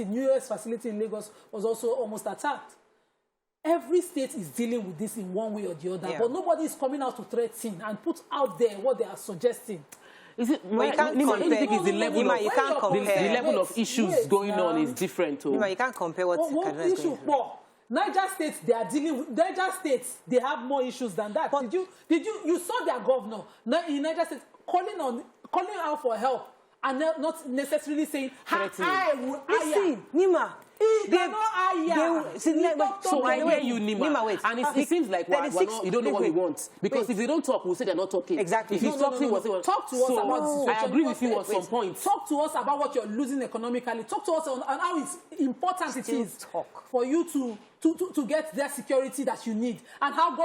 newest facility in Lagos was also almost attacked. Every state is dealing with this in one way or the other, but nobody is coming out to threaten and put out there what they are suggesting. Is it? But you can't compare. You can't compare. The level of issues going on is different. You can't compare what Kaduna is going through. Niger State, they are dealing with Niger State. They have more issues than that. But did you saw their governor in Niger State calling out for help and not necessarily saying I will hire. Nima. So I hear you, Nima. Wait. And it seems like you don't know what we want. Because if they don't talk, we'll say they're not talking. Exactly. If he's talking, we'll say, talk to us about the situation. I agree with you on some points. Talk to us about what you're losing economically. Talk to us on how it's important it is for you to get their security that you need, and how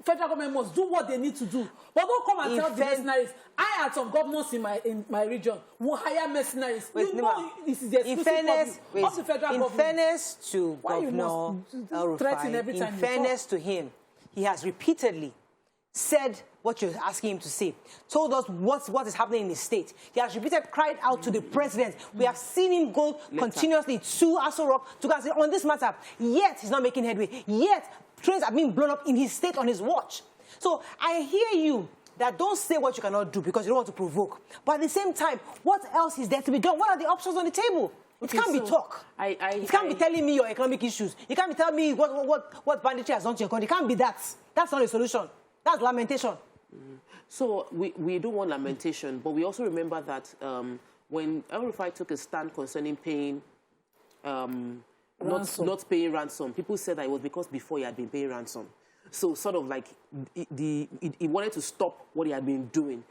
federal government must do what they need to do. But don't come and tell the mercenaries. I had some governors in my region who hire mercenaries. This is the exclusive of the federal government. In fairness to Governor El-Rufai, in fairness to him, he has repeatedly said what you're asking him to say, told us what is happening in his state. He has repeatedly cried out to the president. We have seen him go continuously to Aso Rock to go and say, on this matter, yet he's not making headway, yet trains are being blown up in his state on his watch. So I hear you that don't say what you cannot do because you don't want to provoke. But at the same time, what else is there to be done? What are the options on the table? It can't be talk. You can't be telling me your economic issues. You can't be telling me what banditry has done to your country. It can't be that. That's not a solution. That's lamentation. So we do want lamentation, but we also remember that when El-Rufai took a stand concerning paying, not paying ransom, people said that it was because before he had been paying ransom. So sort of like he wanted to stop what he had been doing.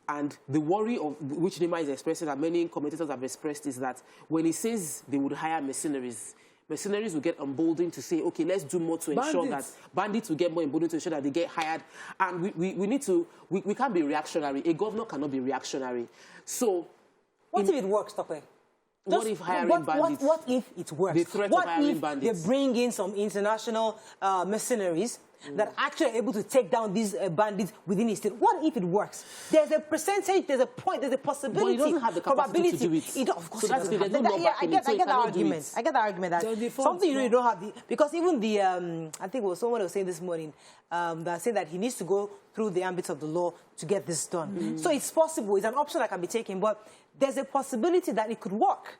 And the worry of which Nima is expressing, that many commentators have expressed, is that when he says they would hire mercenaries will get emboldened to say, okay, let's do more to ensure that bandits will get more emboldened to ensure that they get hired. And we can't be reactionary. A governor cannot be reactionary. So what if it works, Tope? What if hiring bandits? What if it works? The threat of hiring bandits. They bring in some international mercenaries that actually are able to take down these bandits within his state? What if it works? There's a percentage, there's a point, there's a possibility. But he doesn't have the capacity to do it. Of course, so that's I get that argument. I get the argument that something you don't have because even the I think it was someone was saying this morning that said that he needs to go through the ambit of the law to get this done. So it's possible. It's an option that can be taken, but there's a possibility that it could work.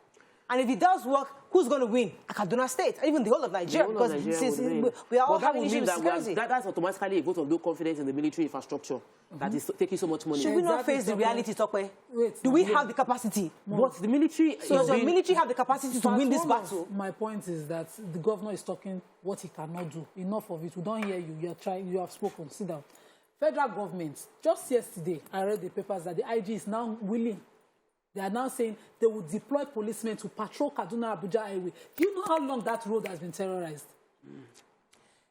And if it does work, who's going to win? Kaduna State, even the whole of Nigeria, because we are all having issues with security. That's automatically a vote of low confidence in the military infrastructure that is taking so much money. Should we not face the reality, Tokwe? Do we have the capacity? But the military... Does the military have the capacity to win this battle? My point is that the governor is talking what he cannot do. Enough of it. We don't hear you. You are trying. You have spoken. Sit down. Federal government, just yesterday, I read the papers that the IG is now willing. They are now saying they will deploy policemen to patrol Kaduna-Abuja highway. Do you know how long that road has been terrorized?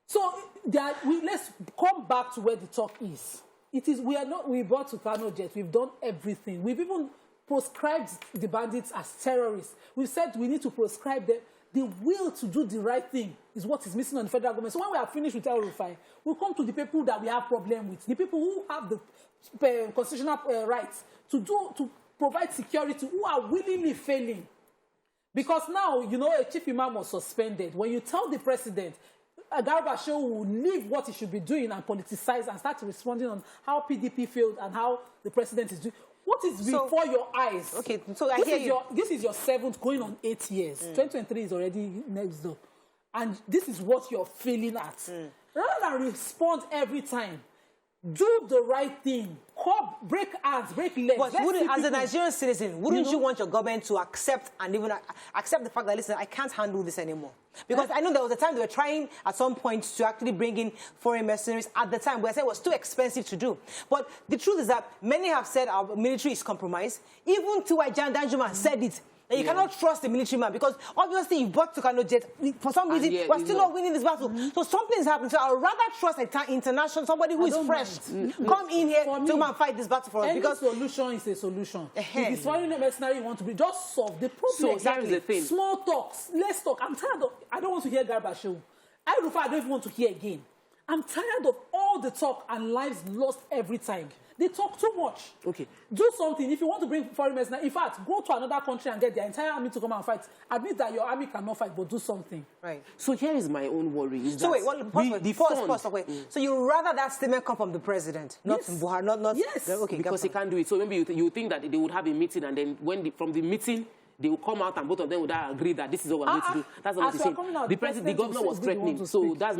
So let's come back to where the talk is. We brought to Kano Jet. We've done everything. We've even proscribed the bandits as terrorists. We've said we need to proscribe them. The will to do the right thing is what is missing on the federal government. So when we are finished with El-Rufai, we'll come to the people that we have problem with, the people who have the constitutional rights to provide security, who are willingly failing. Because now, you know, a chief imam was suspended. When you tell the president, Garba Shehu will leave what he should be doing and politicize and start responding on how PDP failed and how the president is doing. What is before your eyes? Okay, so I hear you. This is your 7th, going on 8 years. 2023 is already next door. And this is what you're failing at. Rather than respond every time, do the right thing. Break arms, break legs. But as a Nigerian citizen, wouldn't you want your government to accept and even accept the fact that, listen, I can't handle this anymore? Because I know there was a time they were trying at some point to actually bring in foreign mercenaries at the time where I said it was too expensive to do. But the truth is that many have said our military is compromised. Even T.Y. Danjuma said it. And you cannot trust the military man because obviously you bought to Kano Jet. For some reason, we're still not winning this battle. So something's happening. So I would rather trust an international, somebody who is fresh, come in here to come and fight this battle for us. Because solution is a solution. If it's foreign mercenary you want to be, just solve the problem. So that is the thing. Small talks. Let's talk. I'm tired of, I don't want to hear Garba Shehu. El-Rufai I don't even want to hear again. I'm tired of all the talk and lives lost every time. They talk too much. Okay. Do something. If you want to bring foreign mercenaries, in fact, go to another country and get their entire army to come and fight. Admit that your army cannot fight, but do something. Right. So here is my own worry. Is So that wait, pause. So you rather that statement come from the president, not from Buhari, not Yes. Okay, because he can't do it. So maybe you think that they would have a meeting, and then from the meeting, they will come out and both of them would agree that this is what we're going to do. That's not what he's saying. The governor was threatening, so that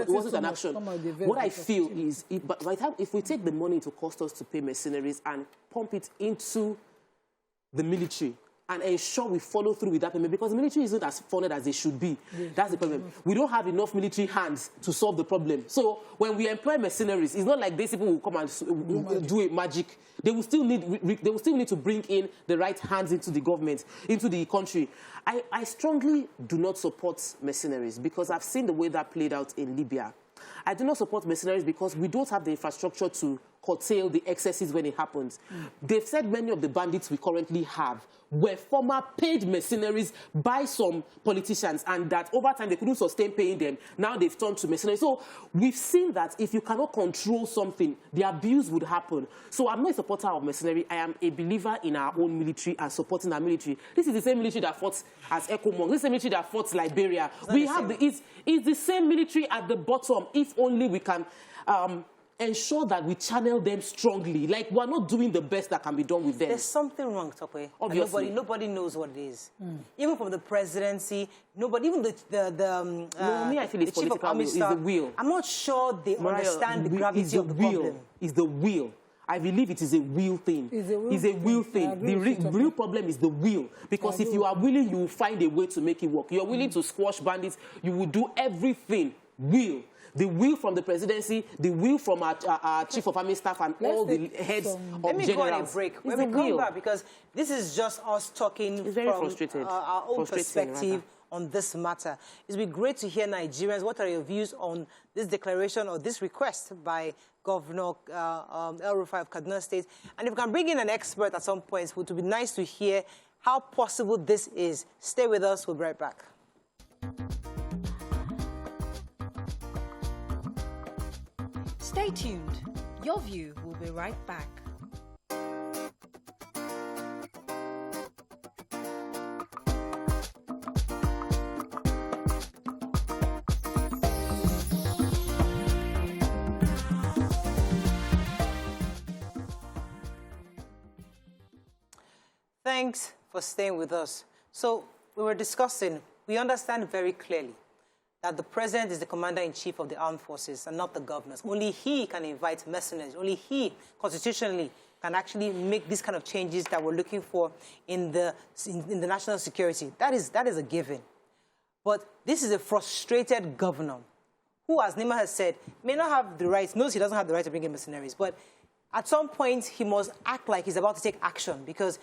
wasn't an action. What I feel is, by the time, if we take the money to cost us to pay mercenaries and pump it into the military, and ensure we follow through with that payment, because the military isn't as funded as they should be. Yes. That's the problem. We don't have enough military hands to solve the problem. So when we employ mercenaries, it's not like these people will come and do a magic. They will still need to bring in the right hands into the government, into the country. I strongly do not support mercenaries because I've seen the way that played out in Libya. I do not support mercenaries because we don't have the infrastructure to curtail the excesses when it happens. They've said many of the bandits we currently have were former paid mercenaries by some politicians, and that over time they couldn't sustain paying them. Now they've turned to mercenaries. So we've seen that if you cannot control something, the abuse would happen. So I'm not a supporter of mercenary. I am a believer in our own military and supporting our military. This is the same military that fought as ECOMOG. This is the military that fought Liberia. It's the same military at the bottom. If only we can ensure that we channel them strongly. Like, we're not doing the best that can be done with them. There's something wrong, Tope. Obviously. Nobody knows what it is. Even from the presidency, nobody, even I feel it's political will. It's the will. I'm not sure they understand the gravity of the problem. It's the will. I believe it is a will thing. It's a will thing. The real problem is the will. Because if you are willing, you will find a way to make it work. You're willing to squash bandits. You will do everything. Will. The will from the presidency, the will from our chief of army staff and all the heads of generals. Let me go on a break. When we come back, because this is just us talking from our own perspective on this matter. It would be great to hear Nigerians. What are your views on this declaration or this request by Governor El-Rufai of Kaduna State? And if we can bring in an expert at some point, it would be nice to hear how possible this is. Stay with us. We'll be right back. Stay tuned. Your View will be right back. Thanks for staying with us. So we were discussing, we understand very clearly that the president is the commander-in-chief of the armed forces and not the governors. Only he can invite mercenaries. Only he, constitutionally, can actually make these kind of changes that we're looking for in the national security. That is a given. But this is a frustrated governor who, as Nima has said, may not have the right, knows he doesn't have the right to bring in mercenaries, but at some point he must act like he's about to take action because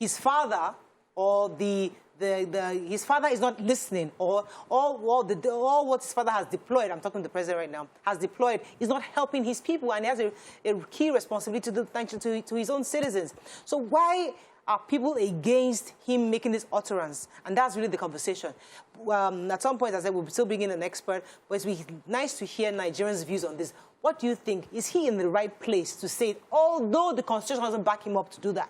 his father or his father is not listening, or all what his father has deployed, I'm talking to the president right now, has deployed, is not helping his people, and he has a key responsibility to do attention to his own citizens. So why are people against him making this utterance? And that's really the conversation. At some point, as I said, we'll still bring in an expert, but it would be nice to hear Nigerians' views on this. What do you think? Is he in the right place to say it, although the Constitution doesn't back him up to do that?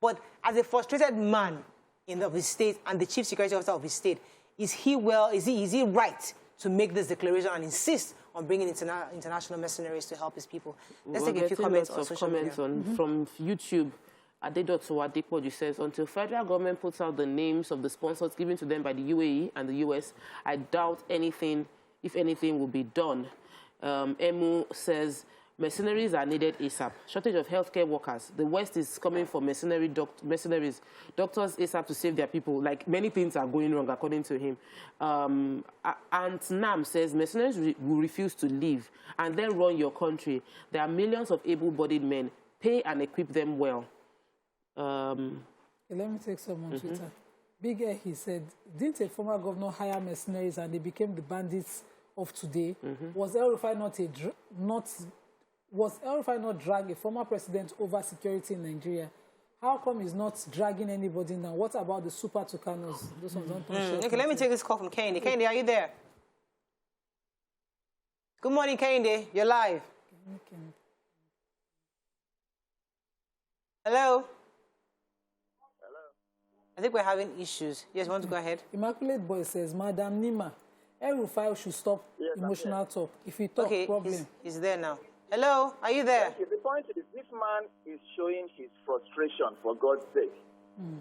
But as a frustrated man of his state and the chief security officer of his state, is he right to make this declaration and insist on bringing international mercenaries to help his people? Let's take a few comments on social media. From YouTube. Adedoto Adepoju says, until federal government puts out the names of the sponsors given to them by the UAE and the US, I doubt anything, if anything, will be done. Emu says, mercenaries are needed ASAP. Shortage of healthcare workers. The West is coming for mercenaries, doctors ASAP to save their people. Like, many things are going wrong, according to him. Aunt Nam says, mercenaries will refuse to leave and then run your country. There are millions of able-bodied men. Pay and equip them well. Let me take some on Twitter. Big Air, he said, didn't a former governor hire mercenaries and they became the bandits of today? Was El-Rufai not drag a former president over security in Nigeria? How come he's not dragging anybody now? What about the super Tucanos? Those ones don't Okay, let me take this call from Kennedy. Kennedy, are you there? Good morning, Kehinde. You're live. Hello? I think we're having issues. Yes, you want to go ahead? Immaculate Boy says, Madam Nima, El-Rufai should stop emotional talk. If he talk, problem. He's there now. Hello, are you there? The point is, this man is showing his frustration for God's sake.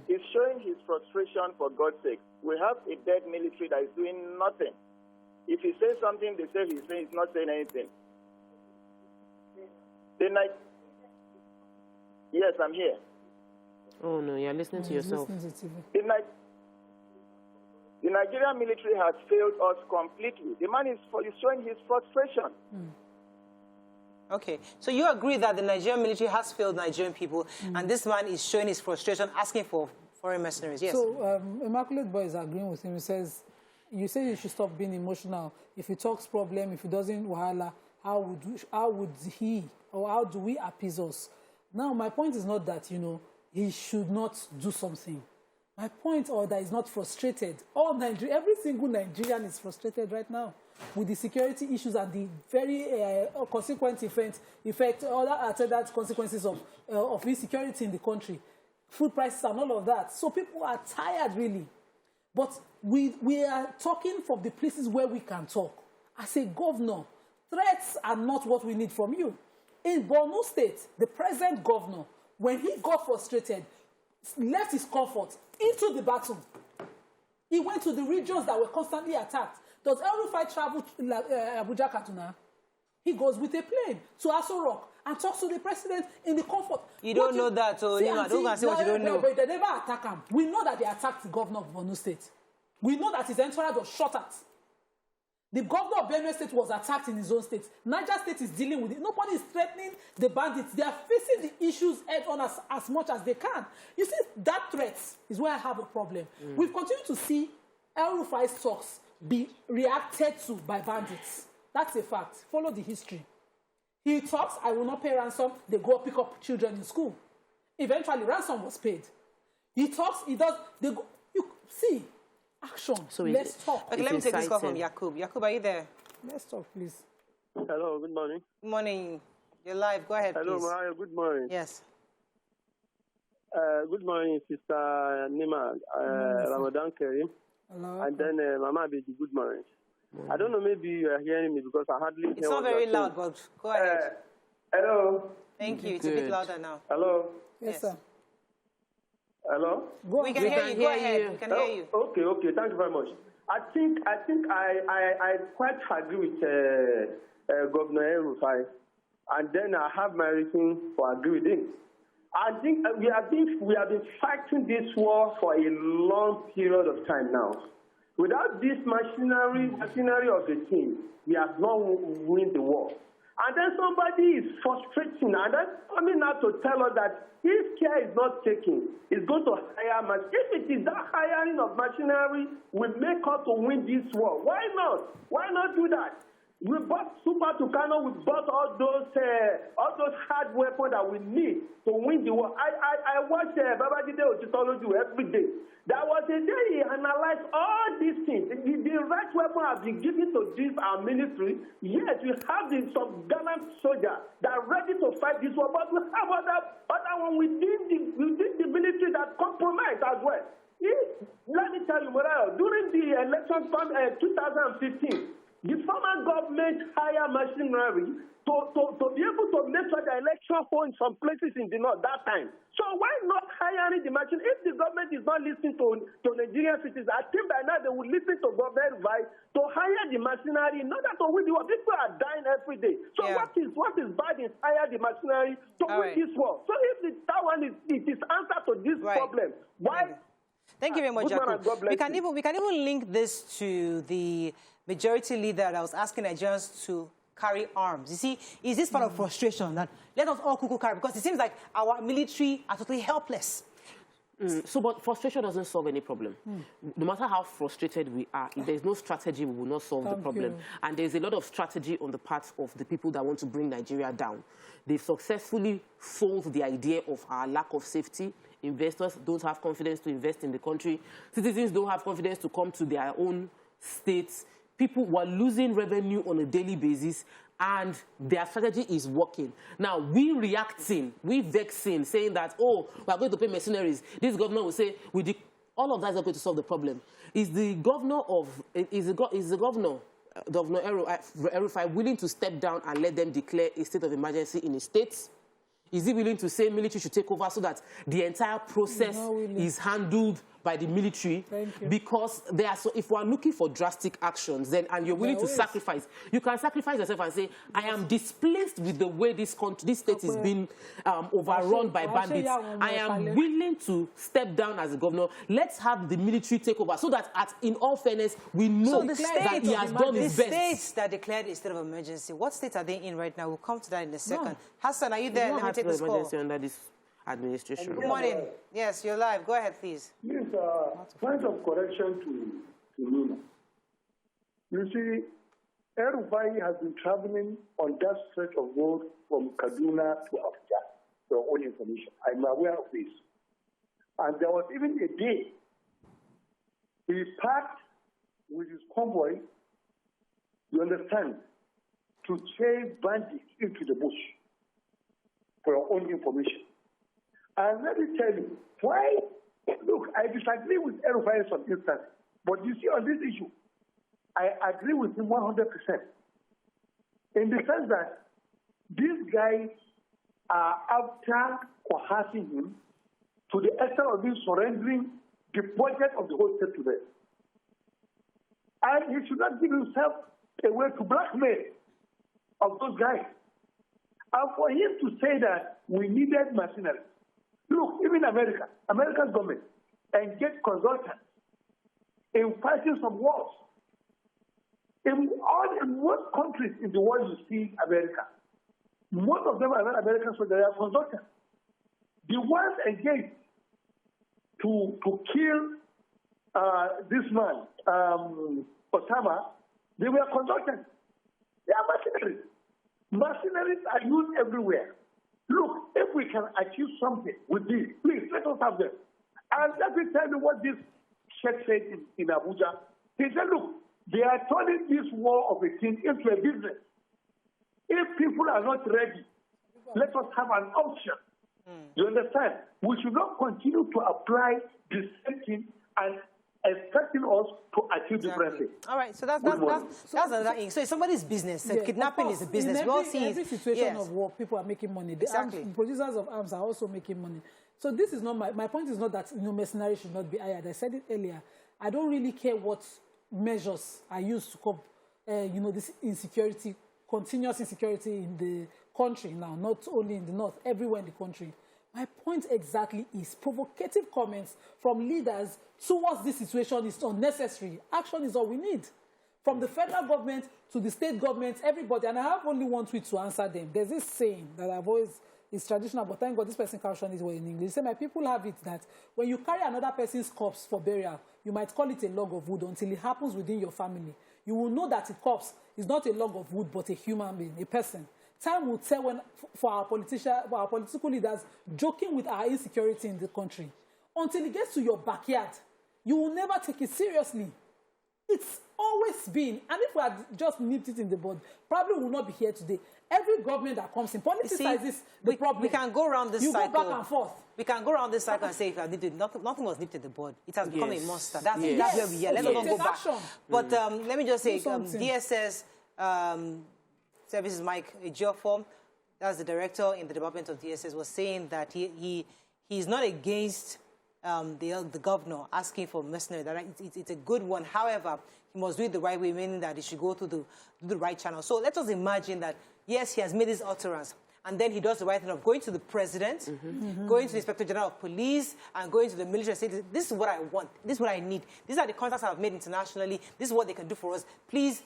He's showing his frustration for God's sake. We have a dead military that is doing nothing. If he says something, they say he's not saying anything. Yes, I'm here. Oh, no, you're listening to yourself. The Nigerian military has failed us completely. The man is showing his frustration. Okay, so you agree that the Nigerian military has failed Nigerian people, and this man is showing his frustration, asking for foreign mercenaries, yes? So, Immaculate Boy is agreeing with him. He says, you say you should stop being emotional. If he talks problem, if he doesn't wahala, how would he, or how do we appease us? Now, my point is not that, he should not do something. My point, or that he's not frustrated. Every single Nigerian is frustrated right now with the security issues and the very consequent effect, other attendant consequences of insecurity in the country, food prices and all of that. So people are tired, really. But we are talking from the places where we can talk. As a governor, threats are not what we need from you. In Borno State, the present governor, when he got frustrated, left his comfort into the battle. He went to the regions that were constantly attacked. Does El-Rufai travel to Abuja, Kaduna? He goes with a plane to Aso Rock and talks to the president in the comfort. You don't know that, so don't say what you don't know. But they never attack him. We know that they attacked the governor of Borno State. We know that his entourage was shot at. The governor of Benue State was attacked in his own state. Niger State is dealing with it. Nobody is threatening the bandits. They are facing the issues head on as much as they can. You see, that threat is where I have a problem. We've continued to see El-Rufai's talks be reacted to by bandits. That's a fact. Follow the history. He talks, I will not pay ransom. They go pick up children in school. Eventually, ransom was paid. He talks, he does, they go, you see, action. So let's talk. Okay, let me take this call from Yakub. Yakub, are you there? Let's talk, please. Hello, good morning. Good morning. You're live. Go ahead, Hello, please. Mariah, good morning. Yes. Good morning, Sister Nima. Ramadan Kareem. Hello. And then Mama Abedi, good morning. I don't know, maybe you are hearing me because I hardly hear. It's not very loud, but go ahead. Hello. Thank you. It's a bit louder now. Hello. Yes, sir. Hello. We can hear you. Go ahead. We can hear you. Okay. Thank you very much. I think I quite agree with Governor El-Rufai, and then I have my reason for agreeing with him. I think we have been fighting this war for a long period of time now. Without this machinery of the team, we have not won the war. And then somebody is frustrating, and then coming out to tell us that if care is not taken, it's going to hire machinery. If it is that hiring of machinery will make us to win this war, why not? Why not do that? We bought Super Tucano, we bought all those hard weapons that we need to win the war. I watch Babajide Otitoloju every day. There was a day he analyzed all these things. The right weapon has been given to this our military. Yes, we have some gallant soldiers that are ready to fight this war, but we have other one within the military that compromise as well. Let me tell you, Morale, during the election 2015, the former government hired machinery to be able to make sure the election hold in some places in the north that time. So why not hiring the machine? If the government is not listening to Nigerian citizens, I think by now they will listen to government advice to hire the machinery in order to win the war. People are dying every day. So what is bad is hire the machinery to win this war. So if that one is answer to this problem, why? Thank you very much, Jacob. We can even link this to the majority leader that was asking Nigerians to carry arms. You see, is this part of frustration that let us all cuckoo carry? Because it seems like our military are totally helpless. But frustration doesn't solve any problem. No matter how frustrated we are, if there's no strategy, we will not solve the problem. And there's a lot of strategy on the part of the people that want to bring Nigeria down. They've successfully sold the idea of our lack of safety. Investors don't have confidence to invest in the country. Citizens don't have confidence to come to their own states. people were losing revenue on a daily basis, and their strategy is working. Now, we reacting, we vexing, saying that, oh, we are going to pay mercenaries. This governor will say, all of that is not going to solve the problem. Is the governor Governor El-Rufai willing to step down and let them declare a state of emergency in a state? Is he willing to say military should take over so that the entire process is handled by the military? Because if we are looking for drastic actions, then and you're willing to sacrifice, you can sacrifice yourself and say, I am displeased with the way this state is being overrun by bandits. I am willing to step down as a governor. Let's have the military take over so that, in all fairness, we know that he has done his best. The states that declared a state of emergency, what state are they in right now? We'll come to that in a second. Hassan, are you there? Let me take this call. Under this administration. Good morning. Yes, you're live. Go ahead, please. Yes, point of correction to Luna. You see, El-Rufai has been traveling on that stretch of road from Kaduna to Abuja, for your own information. I'm aware of this. And there was even a day he packed with his convoy, you understand, to chase bandits into the bush, for your own information. And let me tell you, why? Look, I disagree with El-Rufai in some instances, but you see on this issue, I agree with him 100%. In the sense that these guys are after coercing him to the extent of him surrendering the budget of the whole state to them. And he should not give himself away to blackmail of those guys. And for him to say that we needed mercenaries. Look, even America's government engaged consultants in fighting some wars. In most countries in the world, you see America. Most of them are not Americans, so they are consultants. The ones engaged to kill this man, Osama, they were consultants. They are mercenaries. Mercenaries are used everywhere. Look, if we can achieve something with this, please, let us have them. And let me tell you what this Sheikh said in Abuja. He said, look, they are turning this war of a thing into a business. If people are not ready, let us have an option. You understand? We should not continue to apply the same thing and expecting us to achieve different things. All right, so that's another thing. So it's somebody's business. Kidnapping is a business. In every situation of war, people are making money. The producers of arms are also making money. So this is not my point. Is not that mercenary should not be hired. I said it earlier. I don't really care what measures are used to cope. This insecurity, continuous insecurity in the country now, not only in the north, everywhere in the country. My point exactly is provocative comments from leaders towards this situation is unnecessary. Action is all we need. From the federal government to the state government, everybody, and I have only one tweet to answer them. There's this saying that I've always, it's traditional, but thank God this person captioned it well in English. They say, my people have it that when you carry another person's corpse for burial, you might call it a log of wood until it happens within your family. You will know that a corpse is not a log of wood, but a human being, a person. Time will tell when, for our political leaders joking with our insecurity in the country. Until it gets to your backyard, you will never take it seriously. It's always been, and if we had just nipped it in the bud, probably we will not be here today. Every government that comes in politicizes the problem. We can go around this cycle. You go back and forth. We can go around this cycle and say, if nothing was nipped in the bud, it has become a monster. That's where we are. Let's not go back. But let me just say, DSS Services Mike Ejiofor, that's the director in the Department of DSS, was saying that he's not against the governor asking for mercenary. That it's a good one. However, he must do it the right way, meaning that he should go through the right channel. So let us imagine that, yes, he has made this utterance, and then he does the right thing of going to the president, going to the Inspector General of Police, and going to the military and saying, this is what I want, this is what I need, these are the contacts I've made internationally, this is what they can do for us, please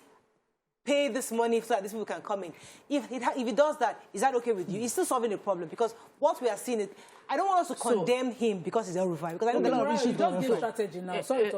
pay this money so that these people can come in. If he does that, is that okay with you? He's still solving the problem, because what we are seeing is, I don't want us to condemn him because he's El-Rufai, because I know there are issues. Just give strategy now. Sorry,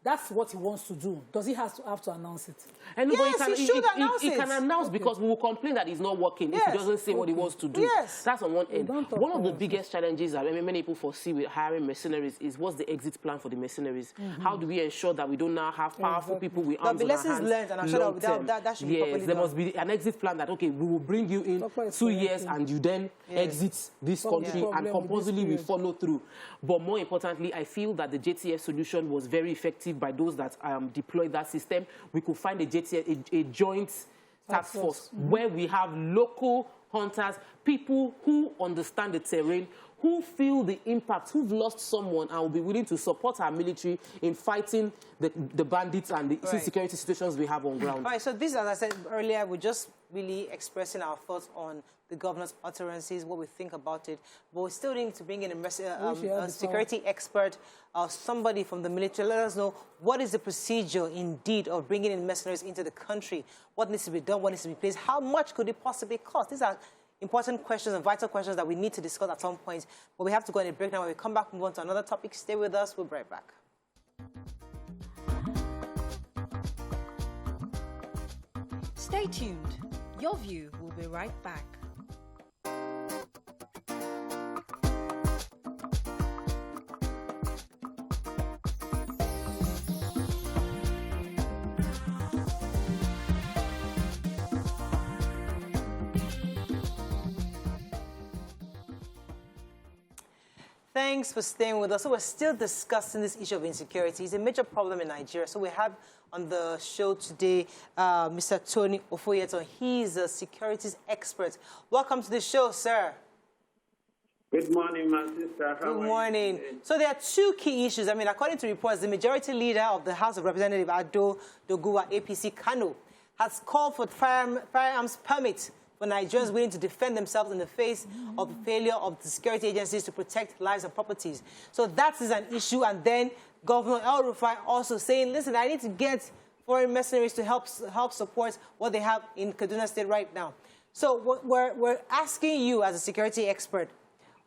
that's what he wants to do, does he have to announce it? And Yes, but he should announce he it. can announce because we will complain that it's not working if he doesn't say what he wants to do. Yes. That's on one end. don't talk One of the about biggest challenges that many people foresee with hiring mercenaries is what's the exit plan for the mercenaries? How do we ensure that we don't now have powerful people with arms There'll be on our hands? lessons learned, and I'm sure that should be properly Yes, there done. must be an exit plan that, okay, we will bring you in 2 years and you then exit this country and compulsorily we follow through. But more importantly, I feel that the JTF solution was very effective by those that deployed that system. We could find a JTF, a joint task force where we have local hunters, people who understand the terrain, who feel the impact, who've lost someone and will be willing to support our military in fighting the bandits and the insecurity situations we have on ground. Right, so this, as I said earlier, we're just really expressing our thoughts on the governor's utterances, what we think about it. But we still need to bring in a security expert, somebody from the military. Let us know what is the procedure, indeed, of bringing in mercenaries into the country. What needs to be done, what needs to be placed, how much could it possibly cost? These are important questions and vital questions that we need to discuss at some point. But we have to go on a break now. When we come back, move on to another topic. Stay with us. We'll be right back. Stay tuned. Your View will be right back. Thanks for staying with us. So we're still discussing this issue of insecurity. It's a major problem in Nigeria. So we have on the show today Mr. Tony Ofoyeto. He's a securities expert. Welcome to the show, sir. Good morning, my sister. Good morning. So there are two key issues. I mean, according to reports, the majority leader of the House of Representatives, Ado Doguwa, APC Kano, has called for firearms permits for Nigerians willing to defend themselves in the face of the failure of the security agencies to protect lives and properties. So that is an issue. And then Governor El-Rufai also saying, listen, I need to get foreign mercenaries to help support what they have in Kaduna State right now. So we're asking you as a security expert,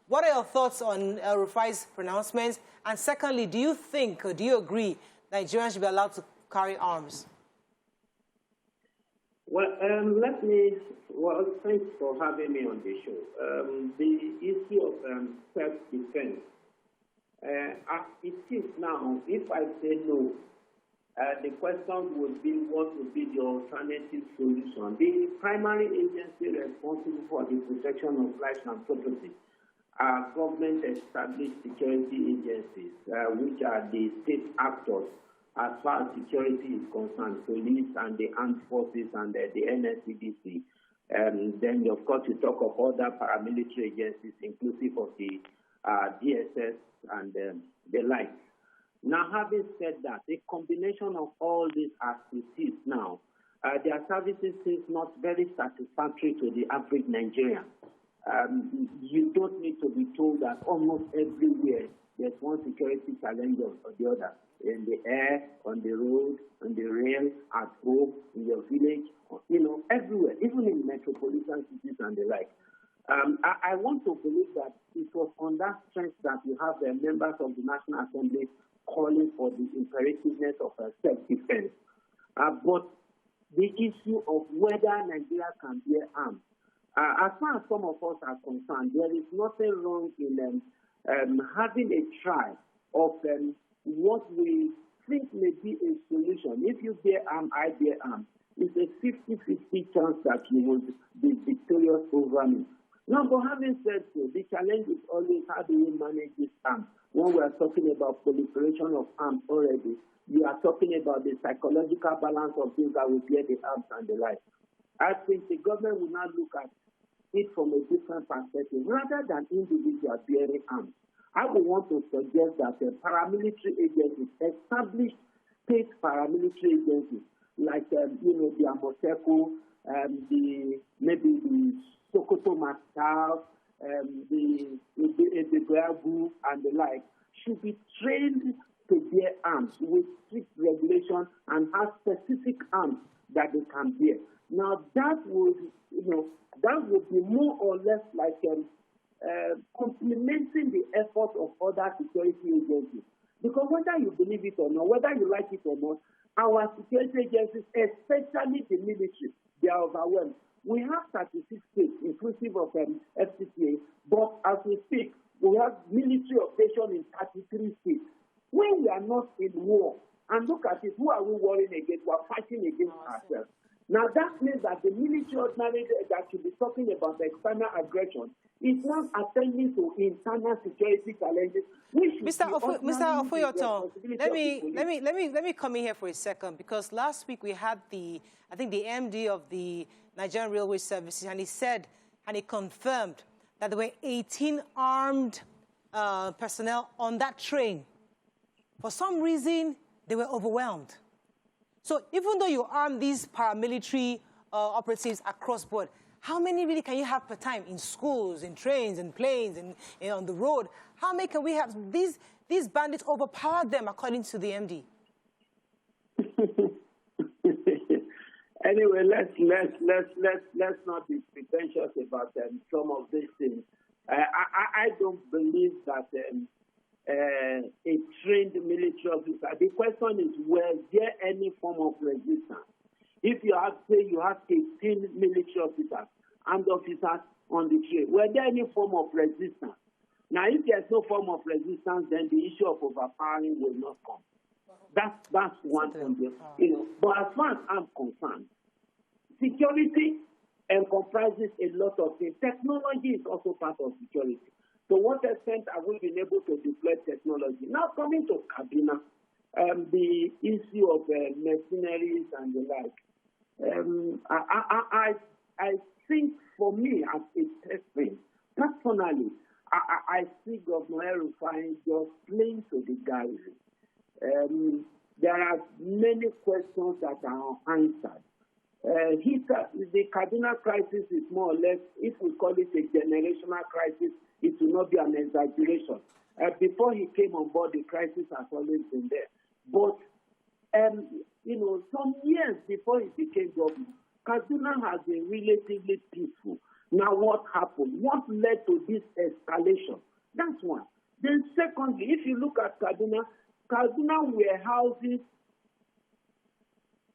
what are your thoughts on El-Rufai's pronouncements? And secondly, do you think, or do you agree, Nigerians should be allowed to carry arms? Well, thanks for having me on the show. The issue of self-defense, it is now, if I say no, the question would be what would be the alternative solution. The primary agency responsible for the protection of lives and property are government-established security agencies, which are the state actors as far as security is concerned, police and the armed forces and the NSCDC. Then, of course, you talk of other paramilitary agencies, inclusive of the DSS and the like. Now, having said that, a combination of all these activities now, their services is not very satisfactory to the average Nigerian. You don't need to be told that almost everywhere there's one security challenge or the other. In the air, on the road, on the rail, at home, in your village, everywhere, even in metropolitan cities and the like. I want to believe that it was on that strength that you have the members of the National Assembly calling for the imperativeness of self-defense. But the issue of whether Nigeria can bear arms, as far as some of us are concerned, there is nothing wrong in having a try of what we think may be a solution. If you bear arms, I bear arms. It's a 50-50 chance that you will be victorious over me. Now, but having said so, the challenge is always how do you manage this arms? When we are talking about proliferation of arms already, you are talking about the psychological balance of those that will bear the arms and the like. I think the government will now look at it from a different perspective, rather than individuals bearing arms. I would want to suggest that the paramilitary agencies, established state paramilitary agencies, like the Amoteco, maybe the Sokoto Mastal, the Beagu, and the like, should be trained to bear arms with strict regulation and have specific arms that they can bear. Now that would be more or less like complementing the efforts of other security agencies. Because whether you believe it or not, whether you like it or not, our security agencies, especially the military, they are overwhelmed. We have 36 states, inclusive of FCCA, but as we speak, we have military operations in 33 states. When we are not in war, and look at it, who are we warring against? We are fighting against ourselves. Now that means that the military ordinary that should be talking about external aggression is not attending to internal security challenges. Mr. Ofoyoton, let me come in here for a second, because last week we had the MD of the Nigerian Railway Services, and he said, and he confirmed that there were 18 armed personnel on that train. For some reason, they were overwhelmed. So even though you arm these paramilitary operatives across board, how many really can you have per time in schools, in trains, in planes, and on the road? How many can we have? These bandits overpowered them, according to the MD. Anyway, let's not be pretentious about some of these things. I don't believe that a trained military officer. The question is, was there any form of resistance? If you have, say, you have 18 military officers, armed officers on the train, were there any form of resistance? Now, if there's no form of resistance, then the issue of overpowering will not come. That's one thing, But as far as I'm concerned, security comprises a lot of things. Technology is also part of security. To what extent have we been able to deploy technology? Now, coming to Kaduna, the issue of mercenaries and the like, I think for me, as a person, personally, I see Governor El-Rufai just playing to the garrison. There are many questions that are unanswered. The Kaduna crisis is more or less, if we call it a generational crisis, it will not be an exaggeration. Before he came on board, the crisis has always been there. But, some years before he became governor, Kaduna has been relatively peaceful. Now, what happened? What led to this escalation? That's one. Then, secondly, if you look at Kaduna warehouses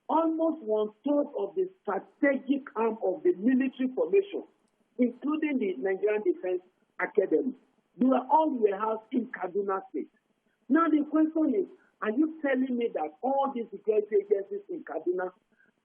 almost 1/3 of the strategic arm of the military formation, including the Nigerian Defense Academy. They were all warehoused in Kaduna State. Now the question is, are you telling me that all the security agencies in Kaduna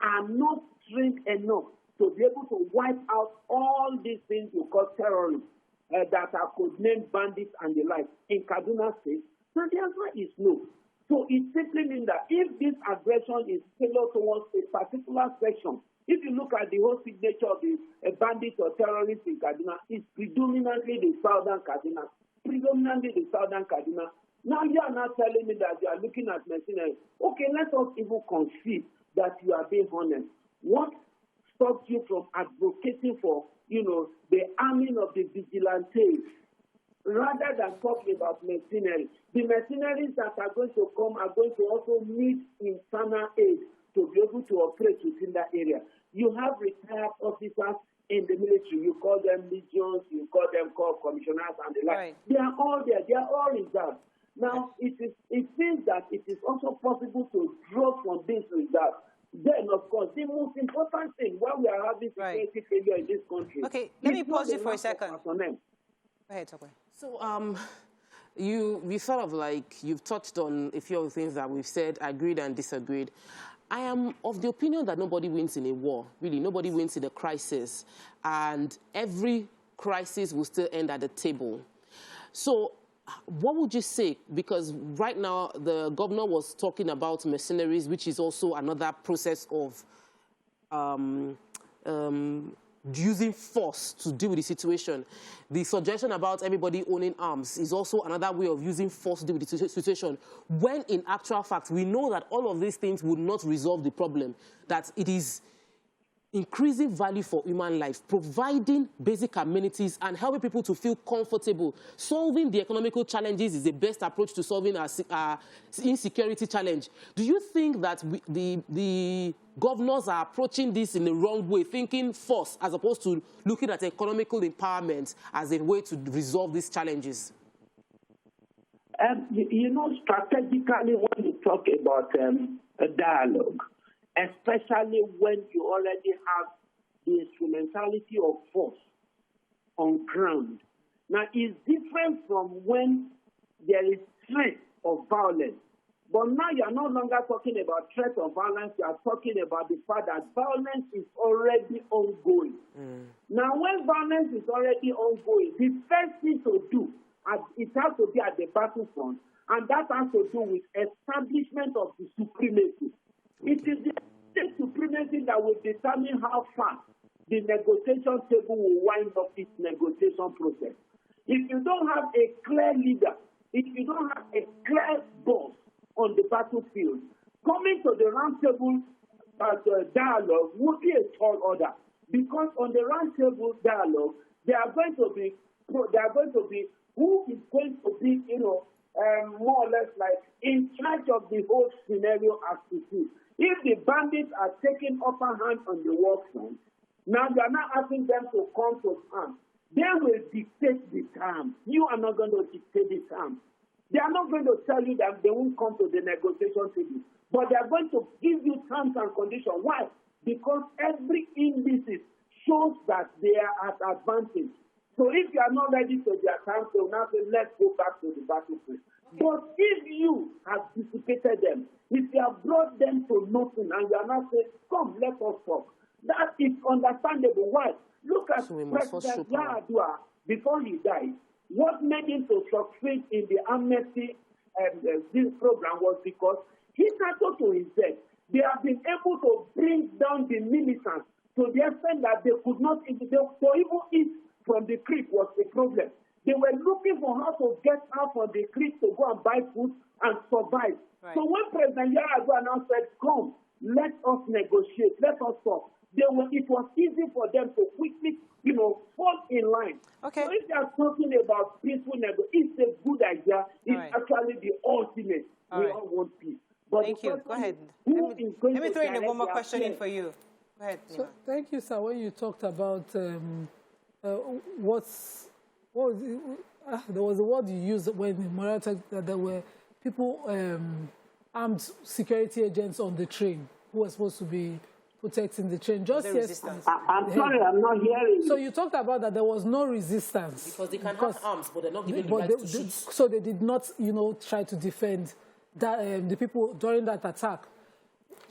are not trained enough to be able to wipe out all these things you call terrorists that are codenamed bandits and the like in Kaduna State? So the answer is no. So it simply means that if this aggression is tailored towards a particular section, if you look at the whole signature of the bandits or terrorists in Kaduna, it's predominantly the southern Kaduna. Now you are not telling me that you are looking at mercenaries. Okay, let us even concede that you are being honest. What stops you from advocating for, the arming of the vigilantes, rather than talking about mercenaries? The mercenaries that are going to come are going to also need internal aid to be able to operate within that area. You have retired officers in the military. You call them legions, you call them corps commissioners and the like. Right. They are all there. They are all reserved. Now, it seems that it is also possible to draw from this reserve. Then, of course, the most important thing when we are having security failure in this country. Okay, let me pause you for a second. Go ahead, Tokwe. So, you sort of you've touched on a few of the things that we've said, agreed and disagreed. I am of the opinion that nobody wins in a war, really. Nobody wins in a crisis. And every crisis will still end at the table. So what would you say? Because right now the governor was talking about mercenaries, which is also another process of using force to deal with the situation. The suggestion about everybody owning arms is also another way of using force to deal with the situation, when in actual fact, we know that all of these things would not resolve the problem, that it is increasing value for human life, providing basic amenities and helping people to feel comfortable. Solving the economical challenges is the best approach to solving our insecurity challenge. Do you think that the governors are approaching this in the wrong way, thinking force as opposed to looking at economical empowerment as a way to resolve these challenges? You know, strategically, when you talk about a dialogue, especially when you already have the instrumentality of force on ground. Now, it's different from when there is threat of violence. But now you are no longer talking about threat of violence. You are talking about the fact that violence is already ongoing. Now, when violence is already ongoing, the first thing to do, it has to be at the battlefront, and that has to do with establishment of the supremacy. It is the supremacy that will determine how fast the negotiation table will wind up its negotiation process. If you don't have a clear leader, if you don't have a clear boss on the battlefield, coming to the round table dialogue would be a tall order, because on the round table dialogue, there are going to be who is going to be, more or less like in charge of the whole scenario as it is. If the bandits are taking upper hand on the war front, now they are not asking them to come to terms. They will dictate the terms. You are not going to dictate the terms. They are not going to tell you that they won't come to the negotiation table, but they are going to give you terms and conditions. Why? Because every indices shows that they are at advantage. So if you are not ready to their terms, they will now say, let's go back to the battlefield. But if you have dissipated them, if you have brought them to nothing, and you are not saying, come, let us talk, that is understandable. Why? Look at President Yar'Adua before he died. What made him to succeed in the amnesty this program was because he started to himself. They have been able to bring down the militants to the extent that they could not, for even eat from the creek was a problem. They were looking for how to get out from the creek to go and buy food and survive. Right. So when President Yar'Adua now said, come, let us negotiate, let us talk, it was easy for them to quickly, fall in line. Okay. So if they are talking about peaceful negotiation, it's a good idea. It's actually the ultimate. We all want peace. But thank you. Go ahead. Let me throw in one more question in for you. Go ahead. So, thank you, sir. When you talked about what was it? There was a word you used when Maria talked that there were people, armed security agents on the train who were supposed to be protecting the train. Just yes. I'm sorry, I'm not hearing. So you talked about that there was no resistance. Because they can have arms, but they're not given the right to shoot. So they did not, try to defend that, the people during that attack.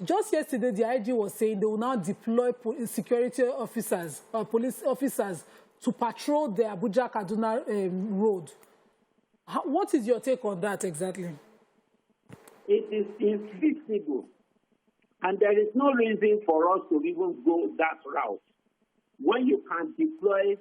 Just yesterday, the IG was saying they will now deploy security officers or police officers to patrol the Abuja-Kaduna road. What is your take on that exactly? It is infeasible. And there is no reason for us to even go that route. When you can deploy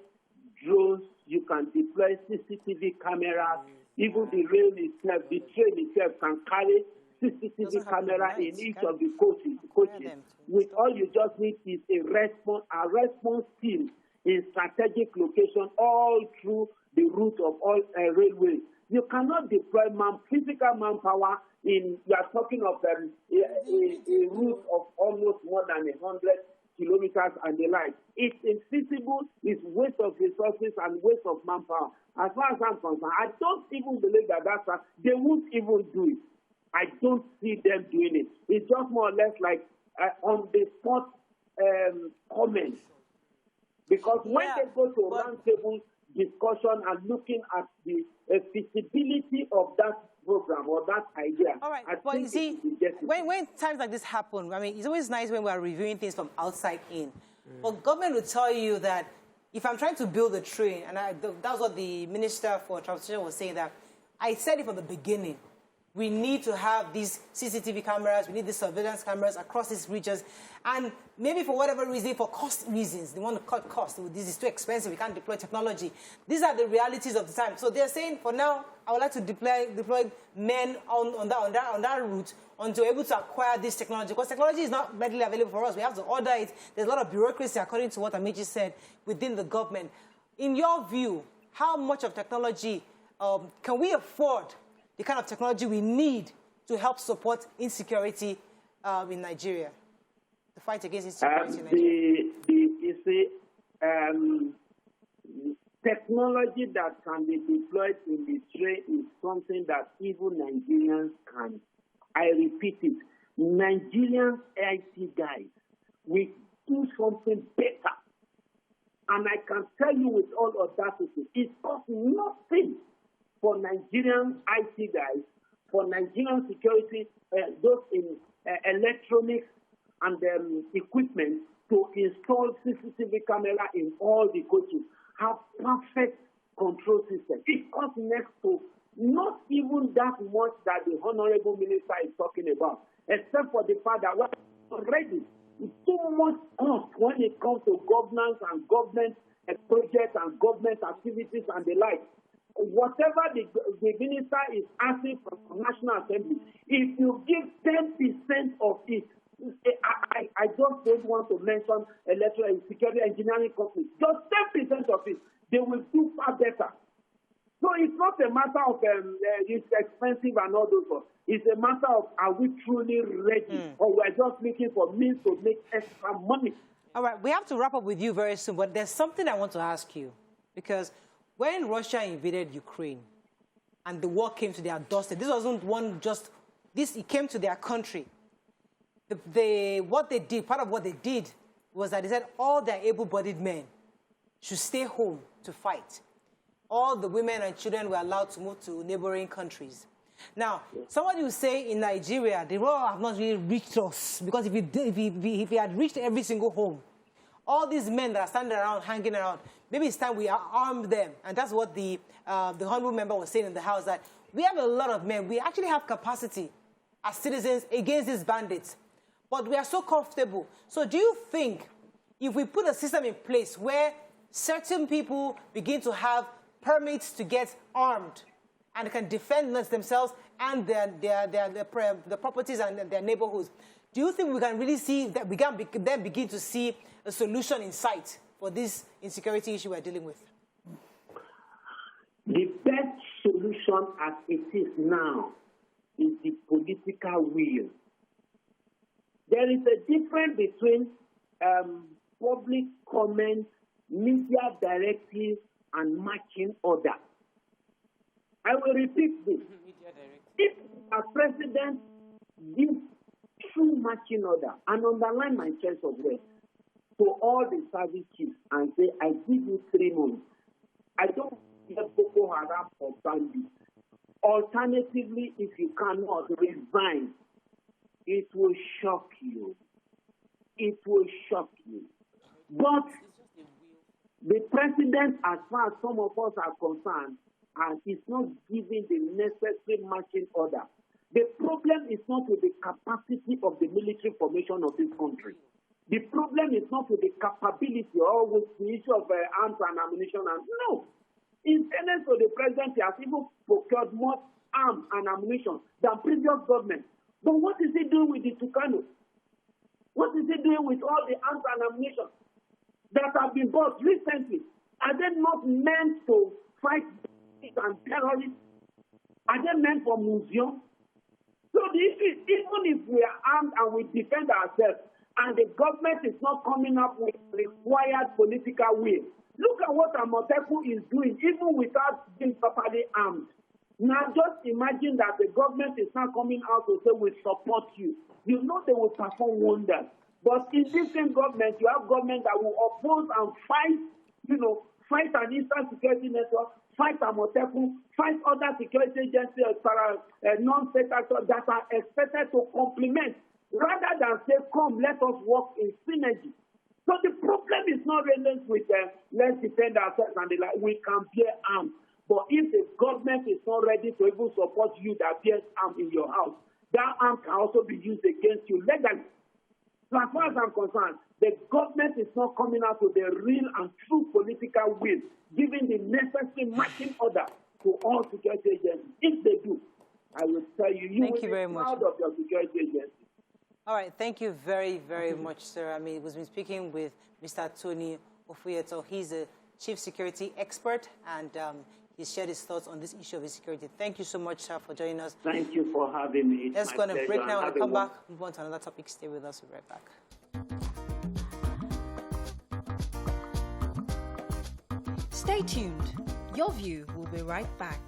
drones, you can deploy CCTV cameras, even the rail itself, the train itself can carry CCTV camera in each of the coaches. With all you just need is a response team in strategic location all through the route of all railways. You cannot deploy physical manpower you are talking of a route of almost more than 100 kilometers and the like. It's infeasible, it's waste of resources and waste of manpower. As far as I'm concerned, I don't even believe that they won't even do it. I don't see them doing it. It's just more or less like on the spot comments. Because when they go to round table discussion and looking at the feasibility of that program or that idea. All right, but you see, when times like this happen, I mean, it's always nice when we're reviewing things from outside in. But government will tell you that if I'm trying to build a train, and that's what the Minister for Transportation was saying, that I said it from the beginning, we need to have these CCTV cameras, we need these surveillance cameras across these regions, and maybe for whatever reason, for cost reasons, they want to cut costs. This is too expensive, we can't deploy technology. These are the realities of the time. So they're saying, for now, I would like to deploy men on that route until able to acquire this technology, because technology is not readily available for us. We have to order it. There's a lot of bureaucracy, according to what Amechi said, within the government. In your view, how much of technology can we afford the kind of technology we need to help support insecurity in Nigeria, the fight against insecurity in Nigeria? technology that can be deployed in the trade is something that even Nigerians can. I repeat it. Nigerian IT guys will do something better. And I can tell you with all audacity, it costs nothing for Nigerian IT guys, for Nigerian security, those in electronics and equipment, to install CCTV camera in all the coaches, have perfect control system. It costs next to not even that much that the Honorable Minister is talking about, except for the fact that we're already too much cost when it comes to governance and government projects and government activities and the like. Whatever the minister is asking from the National Assembly, if you give 10% of it, I just don't want to mention electoral security engineering companies, just 10% of it, they will do far better. So it's not a matter of it's expensive and all those things. It's a matter of, are we truly ready, or we're just looking for means to make extra money? All right, we have to wrap up with you very soon, but there's something I want to ask you, because when Russia invaded Ukraine and the war came to their doorstep, this wasn't one just, it came to their country. What they did, part of what they did was that they said all their able-bodied men should stay home to fight. All the women and children were allowed to move to neighboring countries. Now, somebody will say in Nigeria, the war have not really reached us, because if it had reached every single home, all these men that are standing around, hanging around, maybe it's time we arm them. And that's what the honorable member was saying in the House, that we have a lot of men. We actually have capacity as citizens against these bandits. But we are so comfortable. So do you think if we put a system in place where certain people begin to have permits to get armed and can defend themselves and the properties and their neighborhoods, do you think we can really see that we can then begin to see a solution in sight for this insecurity issue we're dealing with? The best solution as it is now is the political will. There is a difference between public comment, media directive, and marching order. I will repeat this. If a president gives true marching order, and underline my choice of words, to all the service chiefs and say, I give you 3 months. I don't let Boko Haram or bandits. Alternatively, if you cannot resign, it will shock you. It will shock you. But the president, as far as some of us are concerned, is not giving the necessary marching order. The problem is not with the capacity of the military formation of this country. The problem is not with the capability or with the issue of arms and ammunition. No. In fairness to the president, he has even procured more arms and ammunition than previous governments. But what is he doing with the Tucano? What is he doing with all the arms and ammunition that have been bought recently? Are they not meant to fight and terrorists? Are they meant for museums? So the issue is, even if we are armed and we defend ourselves, and the government is not coming up with required political will, look at what Amoteku is doing, even without being properly armed. Now just imagine that the government is not coming out to say, we support you. You know they will perform wonders. But in this same government, you have government that will oppose and fight, fight an Eastern Security Network, fight Amoteku, fight other security agencies, non-state actors that are expected to complement, rather than say, come, let us work in synergy. So the problem is not really with let's defend ourselves and we can bear arms. But if the government is not ready to even support you that bears arms in your house, that arm can also be used against you legally. So as far as I'm concerned, the government is not coming out with a real and true political will, giving the necessary marching order to all security agencies. If they do, I will tell you, you will be proud of your security agency. All right, thank you very, very much, sir. I mean, we've been speaking with Mr. Tony Ofuyeto. He's a chief security expert, and he's shared his thoughts on this issue of insecurity. Thank you so much, sir, for joining us. Thank you for having me. Let's go on a break now and come back, move on to another topic. Stay with us. We'll be right back. Stay tuned. Your View will be right back.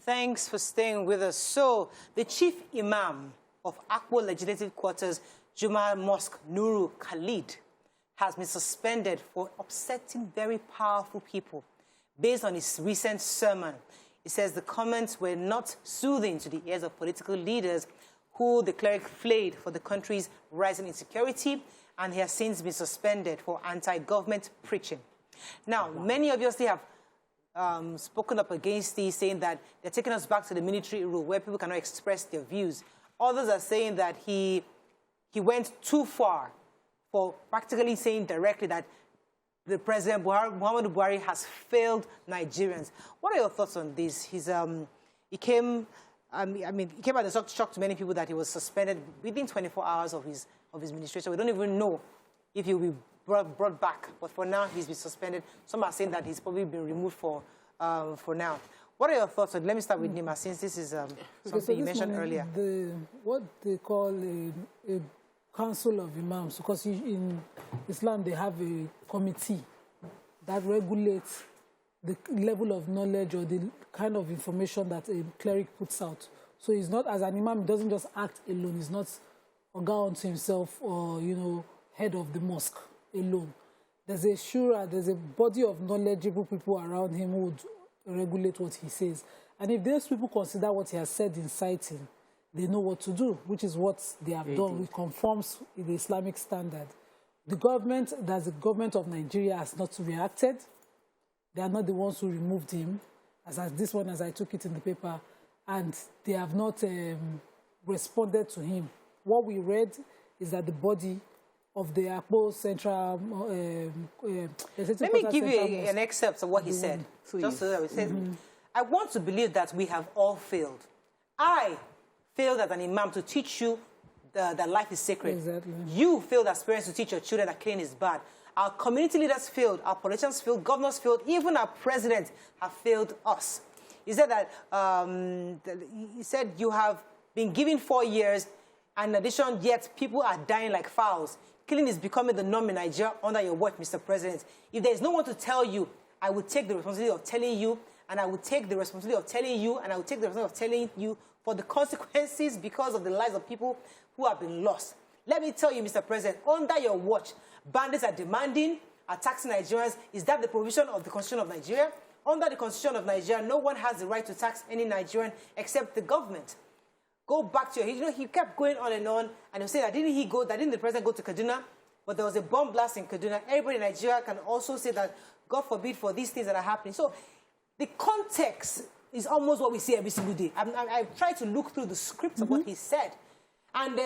Thanks for staying with us. So, the chief imam of Akwa Legislative Quarters, Jumal Mosque, Nuru Khalid, has been suspended for upsetting very powerful people. Based on his recent sermon, he says the comments were not soothing to the ears of political leaders who the cleric flayed for the country's rising insecurity, and he has since been suspended for anti-government preaching. Now, many obviously have spoken up against this, saying that they're taking us back to the military rule where people cannot express their views. Others are saying that he went too far for practically saying directly that the President Muhammadu Buhari has failed Nigerians. What are your thoughts on this? He came as a shock to many people that he was suspended within 24 hours of his administration. We don't even know if he will be brought back, but for now he's been suspended. Some are saying that he's probably been removed for now. What are your thoughts on? Let me start with Nima, since this is something you mentioned earlier. What they call a council of imams, because in Islam they have a committee that regulates the level of knowledge or the kind of information that a cleric puts out. So he's not, as an imam, he doesn't just act alone. He's not a guy unto himself or, head of the mosque alone. There's a shura, there's a body of knowledgeable people around him who would regulate what he says. And if those people consider what he has said inciting, they know what to do, which is what they have done. It conforms with the Islamic standard. The government of Nigeria has not reacted. They are not the ones who removed him, as this one, as I took it in the paper, and they have not responded to him. What we read is that the body of the Akpo Central... Let me give you an excerpt of what he said. Just so that we say, I want to believe that we have all failed. I failed as an imam to teach you that life is sacred. Exactly. You failed as parents to teach your children that killing is bad. Our community leaders failed. Our politicians failed. Governors failed. Even our president have failed us. He said that you have been given 4 years, and in addition, yet people are dying like fowls. Killing is becoming the norm in Nigeria under your watch, Mr. President. If there is no one to tell you, I will take the responsibility of telling you, and I will take the responsibility of telling you, and I will take the responsibility of telling you for the consequences because of the lives of people who have been lost. Let me tell you, Mr. President, under your watch, bandits are demanding, are taxing Nigerians. Is that the provision of the Constitution of Nigeria? Under the Constitution of Nigeria, no one has the right to tax any Nigerian except the government. Go back to he kept going on, and he said that didn't the president go to Kaduna? But there was a bomb blast in Kaduna. Everybody in Nigeria can also say that, God forbid, for these things that are happening. So the context is almost what we see every single day. I've tried to look through the script of what he said. And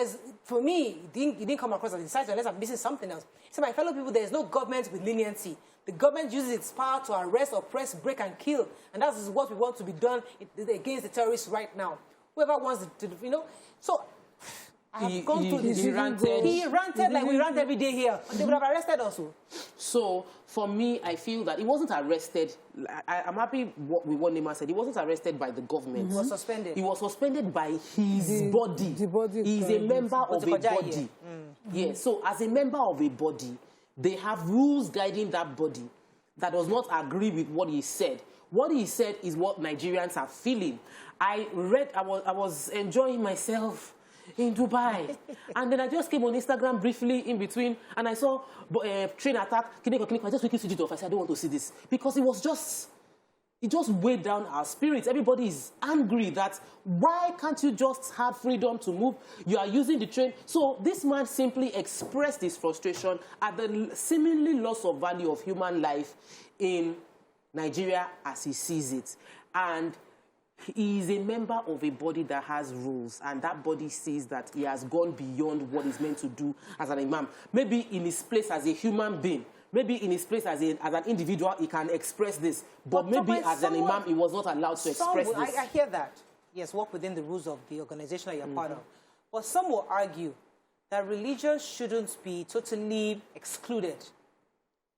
for me, it didn't come across as insightful unless I'm missing something else. So my fellow people, there is no government with leniency. The government uses its power to arrest, oppress, break, and kill. And that is what we want to be done against the terrorists right now. Whoever wants to, So I have gone through this. He ranted like we rant every day here. They would have arrested us. So for me, I feel that he wasn't arrested. I'm happy with what Nima said. He wasn't arrested by the government. He was suspended. He was suspended by his body. The body. He's a member of a body. Yes. So as a member of a body, they have rules guiding that body that does not agree with what he said. What he said is what Nigerians are feeling. I was enjoying myself in Dubai. And then I just came on Instagram briefly in between, and I saw train attack. I just quickly switched it off. I said, I don't want to see this. Because it just weighed down our spirits. Everybody is angry that why can't you just have freedom to move? You are using the train. So this man simply expressed his frustration at the seemingly loss of value of human life in Nigeria as he sees it. And he is a member of a body that has rules, and that body sees that he has gone beyond what he's meant to do as an imam. Maybe in his place as a human being, maybe in his place as an individual, he can express this. But maybe as an imam, he was not allowed to express this. I hear that. Yes, work within the rules of the organization that you're part of. But some will argue that religion shouldn't be totally excluded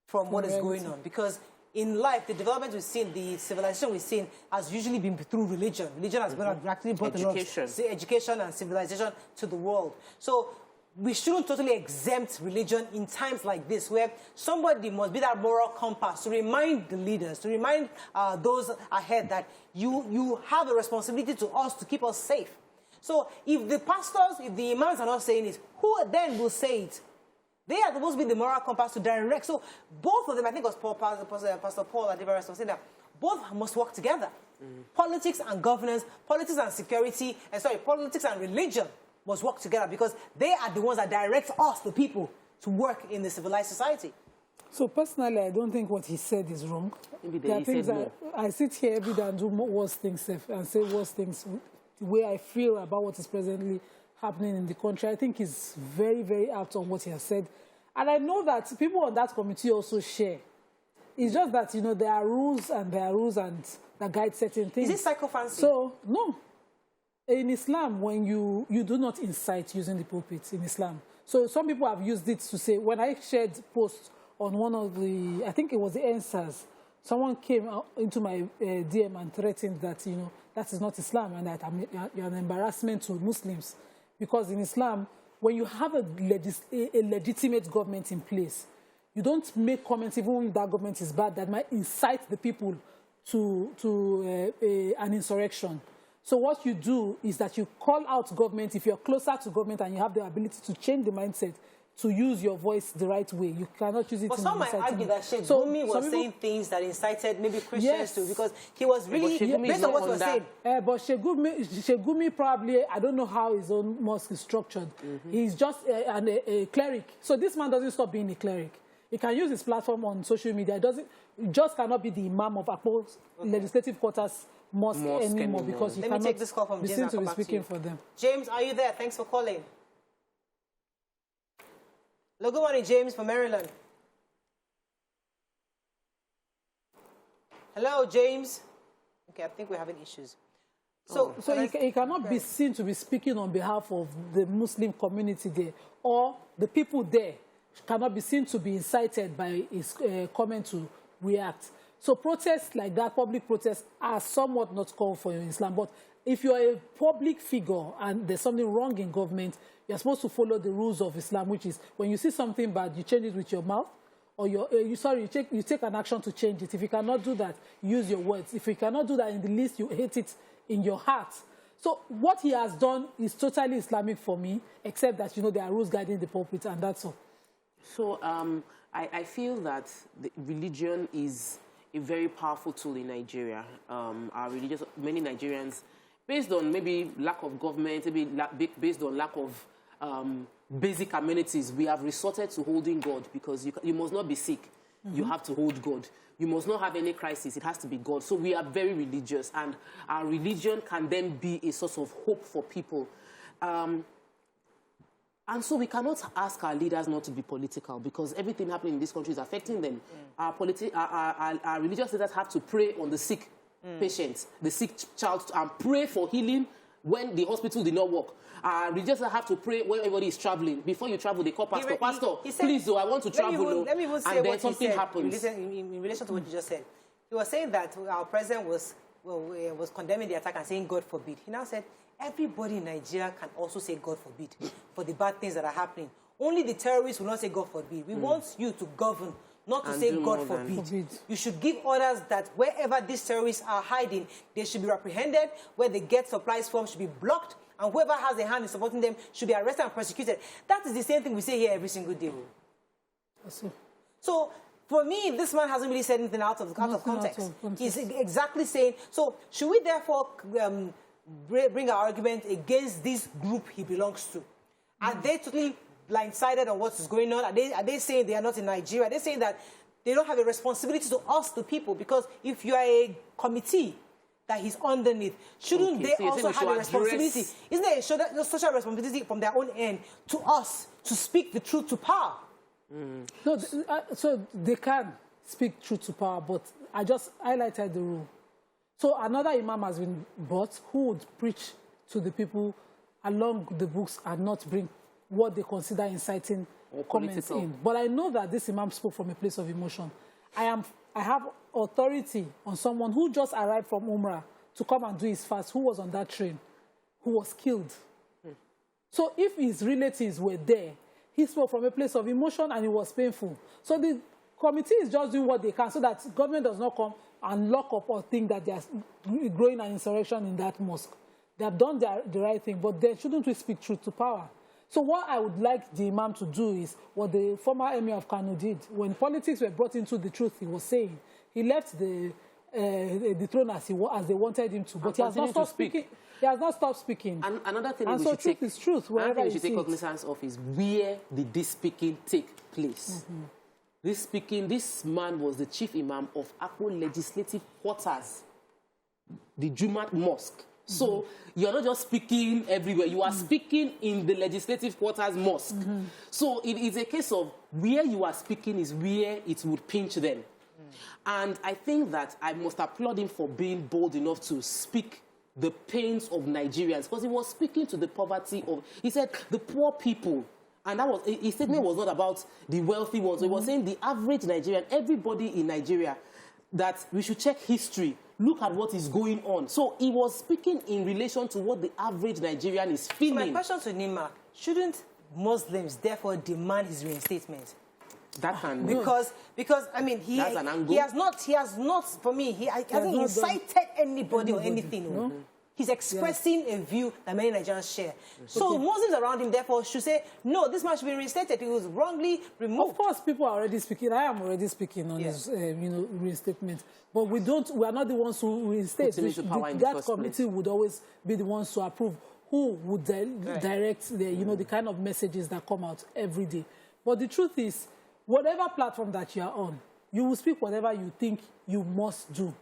from what is going on. Because in life, the development we've seen, the civilization we've seen, has usually been through religion. Religion has actually brought education and civilization to the world. So we shouldn't totally exempt religion in times like this, where somebody must be that moral compass to remind the leaders, to remind those ahead that you have a responsibility to us to keep us safe. So if the pastors, if the imams are not saying it, who then will say it? They are supposed to be the moral compass to direct. So both of them, I think it was Pastor Paul and Deborah saying that both must work together. Politics and governance, politics and security, politics and religion must work together because they are the ones that direct us, the people, to work in the civilized society. So personally, I don't think what he said is wrong. Maybe there are things that I sit here every day and do worse things and say worse things. The way I feel about what is presently happening in the country, I think is very, very apt on what he has said. And I know that people on that committee also share. It's just that, you know, there are rules and that guide certain things. Is it psychophancy? So, no. In Islam, when you do not incite using the pulpit in Islam. So some people have used it to say, when I shared posts on one of the, I think it was the answers, someone came into my DM and threatened that, you know, that is not Islam and that you're an embarrassment to Muslims. Because in Islam, when you have a legitimate government in place, you don't make comments even if that government is bad that might incite the people to an insurrection. So what you do is that you call out government if you're closer to government and you have the ability to change the mindset, to use your voice the right way. You cannot use it. But some might argue that Sheikh Gumi was saying things that incited maybe Christians too, because he was really, based on what he was saying. But Sheikh Gumi probably, I don't know how his own mosque is structured. He's just a cleric. So this man doesn't stop being a cleric. He can use his platform on social media. He just cannot be the imam of Akpo's legislative quarters mosque anymore because he cannot take this call from James to be speaking for them. James, are you there? Thanks for calling. Hello, good morning, James from Maryland. Hello, James. Okay, I think we're having issues. So he cannot be seen to be speaking on behalf of the Muslim community there, or the people there cannot be seen to be incited by his comment to react. So protests like that, public protests, are somewhat not called for in Islam. But if you are a public figure and there's something wrong in government, you're supposed to follow the rules of Islam, which is when you see something bad, you change it with your mouth, or you take an action to change it. If you cannot do that, use your words. If you cannot do that in the least, you hate it in your heart. So what he has done is totally Islamic for me, except that, you know, there are rules guiding the pulpit, and that's all. So I feel that the religion is a very powerful tool in Nigeria. Many Nigerians, based on maybe lack of government, maybe based on lack of basic amenities, we have resorted to holding God because you must not be sick. You have to hold God. You must not have any crisis. It has to be God. So we are very religious, and our religion can then be a source of hope for people. And so we cannot ask our leaders not to be political because everything happening in this country is affecting them. Our religious leaders have to pray on the sick patients, the sick child, and pray for healing when the hospital did not work. Religious leaders have to pray when everybody is traveling. Before you travel, they call pastor. Pastor, please, I want to travel. Let me even say and then what something he said happens. In relation to what you just said. He was saying that our president was condemning the attack and saying, God forbid. He now said, everybody in Nigeria can also say God forbid for the bad things that are happening. Only the terrorists will not say God forbid. We want you to govern, not to say God forbid. You should give orders that wherever these terrorists are hiding, they should be apprehended, where they get supplies from should be blocked, and whoever has a hand in supporting them should be arrested and persecuted. That is the same thing we say here every single day. So, for me, this man hasn't really said anything out of context. He's exactly saying, so should we therefore bring our argument against this group he belongs to? Are they totally blindsided on what is going on? Are they saying they are not in Nigeria? Are they saying that they don't have a responsibility to us, the people? Because if you are a committee that he's underneath, shouldn't they also have a responsibility? Isn't there a social responsibility from their own end to us to speak the truth to power? No, so they can speak truth to power, but I just highlighted the rule. So another imam has been brought who would preach to the people along the books and not bring what they consider inciting comments in. But I know that this imam spoke from a place of emotion. I have authority on someone who just arrived from Umrah to come and do his fast, who was on that train, who was killed. So if his relatives were there, he spoke from a place of emotion and it was painful. So the committee is just doing what they can so that government does not come and lock up or think that there's growing an insurrection in that mosque. They have done the right thing, but then shouldn't we speak truth to power? So what I would like the imam to do is what the former emir of Kano did. When politics were brought into the truth he was saying, he left the throne as they wanted him to, but he has not stopped speaking. He has not stopped speaking. And another thing and we so should truth take, is truth wherever we should take cognizance of is where did this speaking take place? This man was the chief imam of Akko Legislative Quarters, the Jumat Mosque. So you're not just speaking everywhere, you are speaking in the Legislative Quarters Mosque. So it is a case of where you are speaking is where it would pinch them. And I think that I must applaud him for being bold enough to speak the pains of Nigerians, because he was speaking to the poverty of, he said, the poor people. And that was, his statement was not about the wealthy ones. He was saying the average Nigerian, everybody in Nigeria, that we should check history, look at what is going on. So he was speaking in relation to what the average Nigerian is feeling. So my question to Nima, shouldn't Muslims therefore demand his reinstatement? That can because I mean he has not for me he hasn't incited anybody or anything. No? He's expressing a view that many Nigerians share. So Muslims around him therefore should say, no, this man should be reinstated. He was wrongly removed. Of course, people are already speaking. I am already speaking on his reinstatement. But we are not the ones who reinstate. That committee would always be the ones to approve who would direct the kind of messages that come out every day. But the truth is, whatever platform that you are on, you will speak whatever you think you must do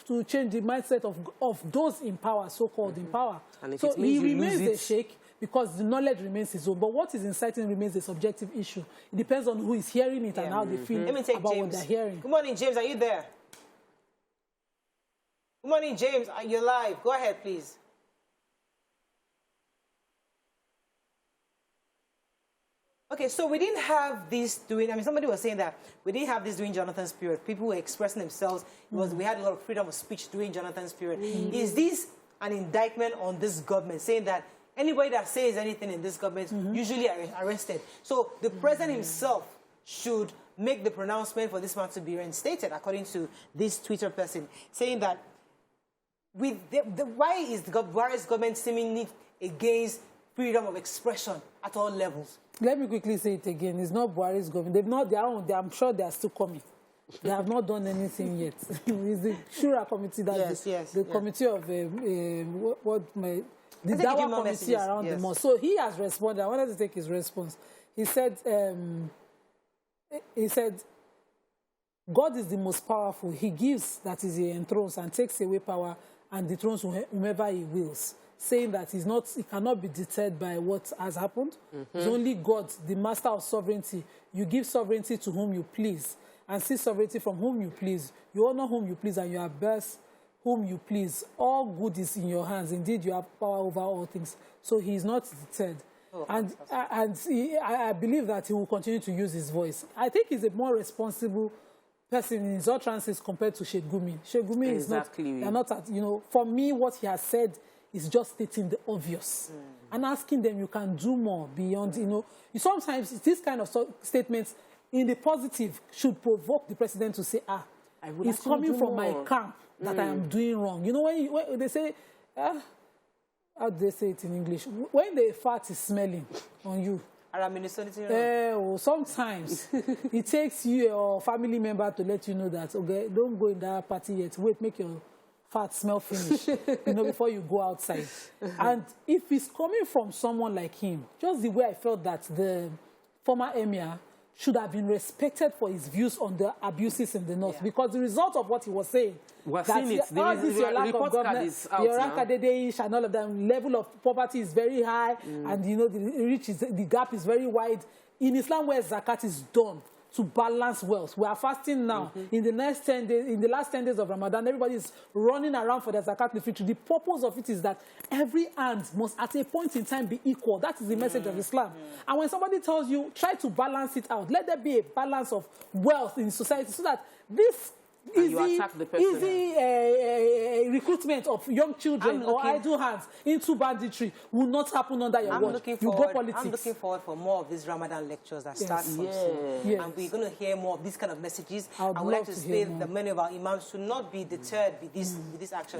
to change the mindset of those in power, so-called in power. So he remains the sheikh because the knowledge remains his own. But what is inciting remains a subjective issue. It depends on who is hearing it and how they feel about James. what they're hearing. Good morning, James. Are you there? Good morning, James. You're live. Go ahead, please. Okay, so we didn't have this during, somebody was saying that we didn't have this during Jonathan's period. People were expressing themselves. We had a lot of freedom of speech during Jonathan's period. Is this an indictment on this government, saying that anybody that says anything in this government usually are arrested? So the president himself should make the pronouncement for this man to be reinstated, according to this Twitter person, saying that why is the Buhari's government seemingly against freedom of expression at all levels? Let me quickly say it again. It's not Buhari's government. They've not their own. I'm sure they are still coming. They have not done anything yet. It's the Shura committee, that's the committee of the Dawa committee around the mosque. So he has responded. I wanted to take his response. He said, God is the most powerful. He gives, that is, he enthrones and takes away power and dethrones whomever he wills, saying that he cannot be deterred by what has happened. It's only God, the master of sovereignty. You give sovereignty to whom you please and see sovereignty from whom you please. You honor whom you please and you abase whom you please. All good is in your hands. Indeed, you have power over all things. So he is not deterred. I believe that he will continue to use his voice. I think he's a more responsible person in his utterances compared to Sheikh Gumi. Sheikh Gumi is not, for me, what he has said is just stating the obvious and asking them, you can do more beyond, sometimes this kind of statements in the positive should provoke the president to say, it's coming from my camp that I am doing wrong. When they say, how do they say it in English? When the fat is smelling on you, sometimes it takes you or family member to let you know that, okay, don't go in that party yet. Wait, make your fat smell finish, before you go outside. And if it's coming from someone like him, just the way I felt that the former emir should have been respected for his views on the abuses in the north, because the result of what he was saying, your lack of government, your and all of that, level of poverty is very high, and the gap is very wide. in Islam where zakat is done to balance wealth. We are fasting now. In the next 10 days, in the last 10 days of Ramadan, everybody is running around for the zakat al-fitr. The purpose of it is that every hand must at a point in time be equal. That is the message of Islam. And when somebody tells you, try to balance it out, let there be a balance of wealth in society so that this easy recruitment of young children or idle hands into banditry will not happen under your watch. You go politics. I'm looking forward for more of these Ramadan lectures that start from soon. And we're going to hear more of these kind of messages. I would like to say that many of our imams should not be deterred with this action.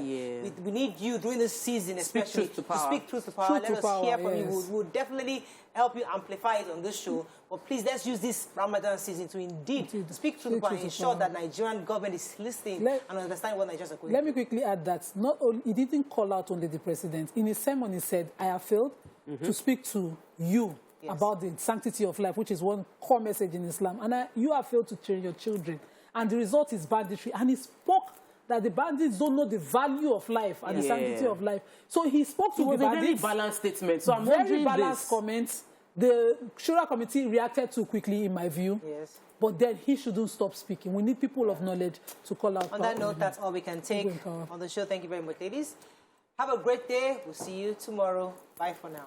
We need you during this season, especially to speak truth to power. Let us hear from you. We'll definitely help you amplify it on this show. But please, let's use this Ramadan season to indeed speak truth to power and ensure that Nigerian government is listening and understanding what Nigerians are going Let me quickly add that not only he didn't call out only the president. In his sermon, he said, I have failed to speak to you about the sanctity of life, which is one core message in Islam. And you have failed to train your children. And the result is banditry. And he spoke that the bandits don't know the value of life and the sanctity of life. So he spoke to the bandits. Very balanced statement. So I'm very balanced comments. The Shura committee reacted too quickly, in my view. But then he shouldn't stop speaking. We need people of knowledge to call out. On that note, that's all we can take on the show. Thank you very much, ladies. Have a great day. We'll see you tomorrow. Bye for now.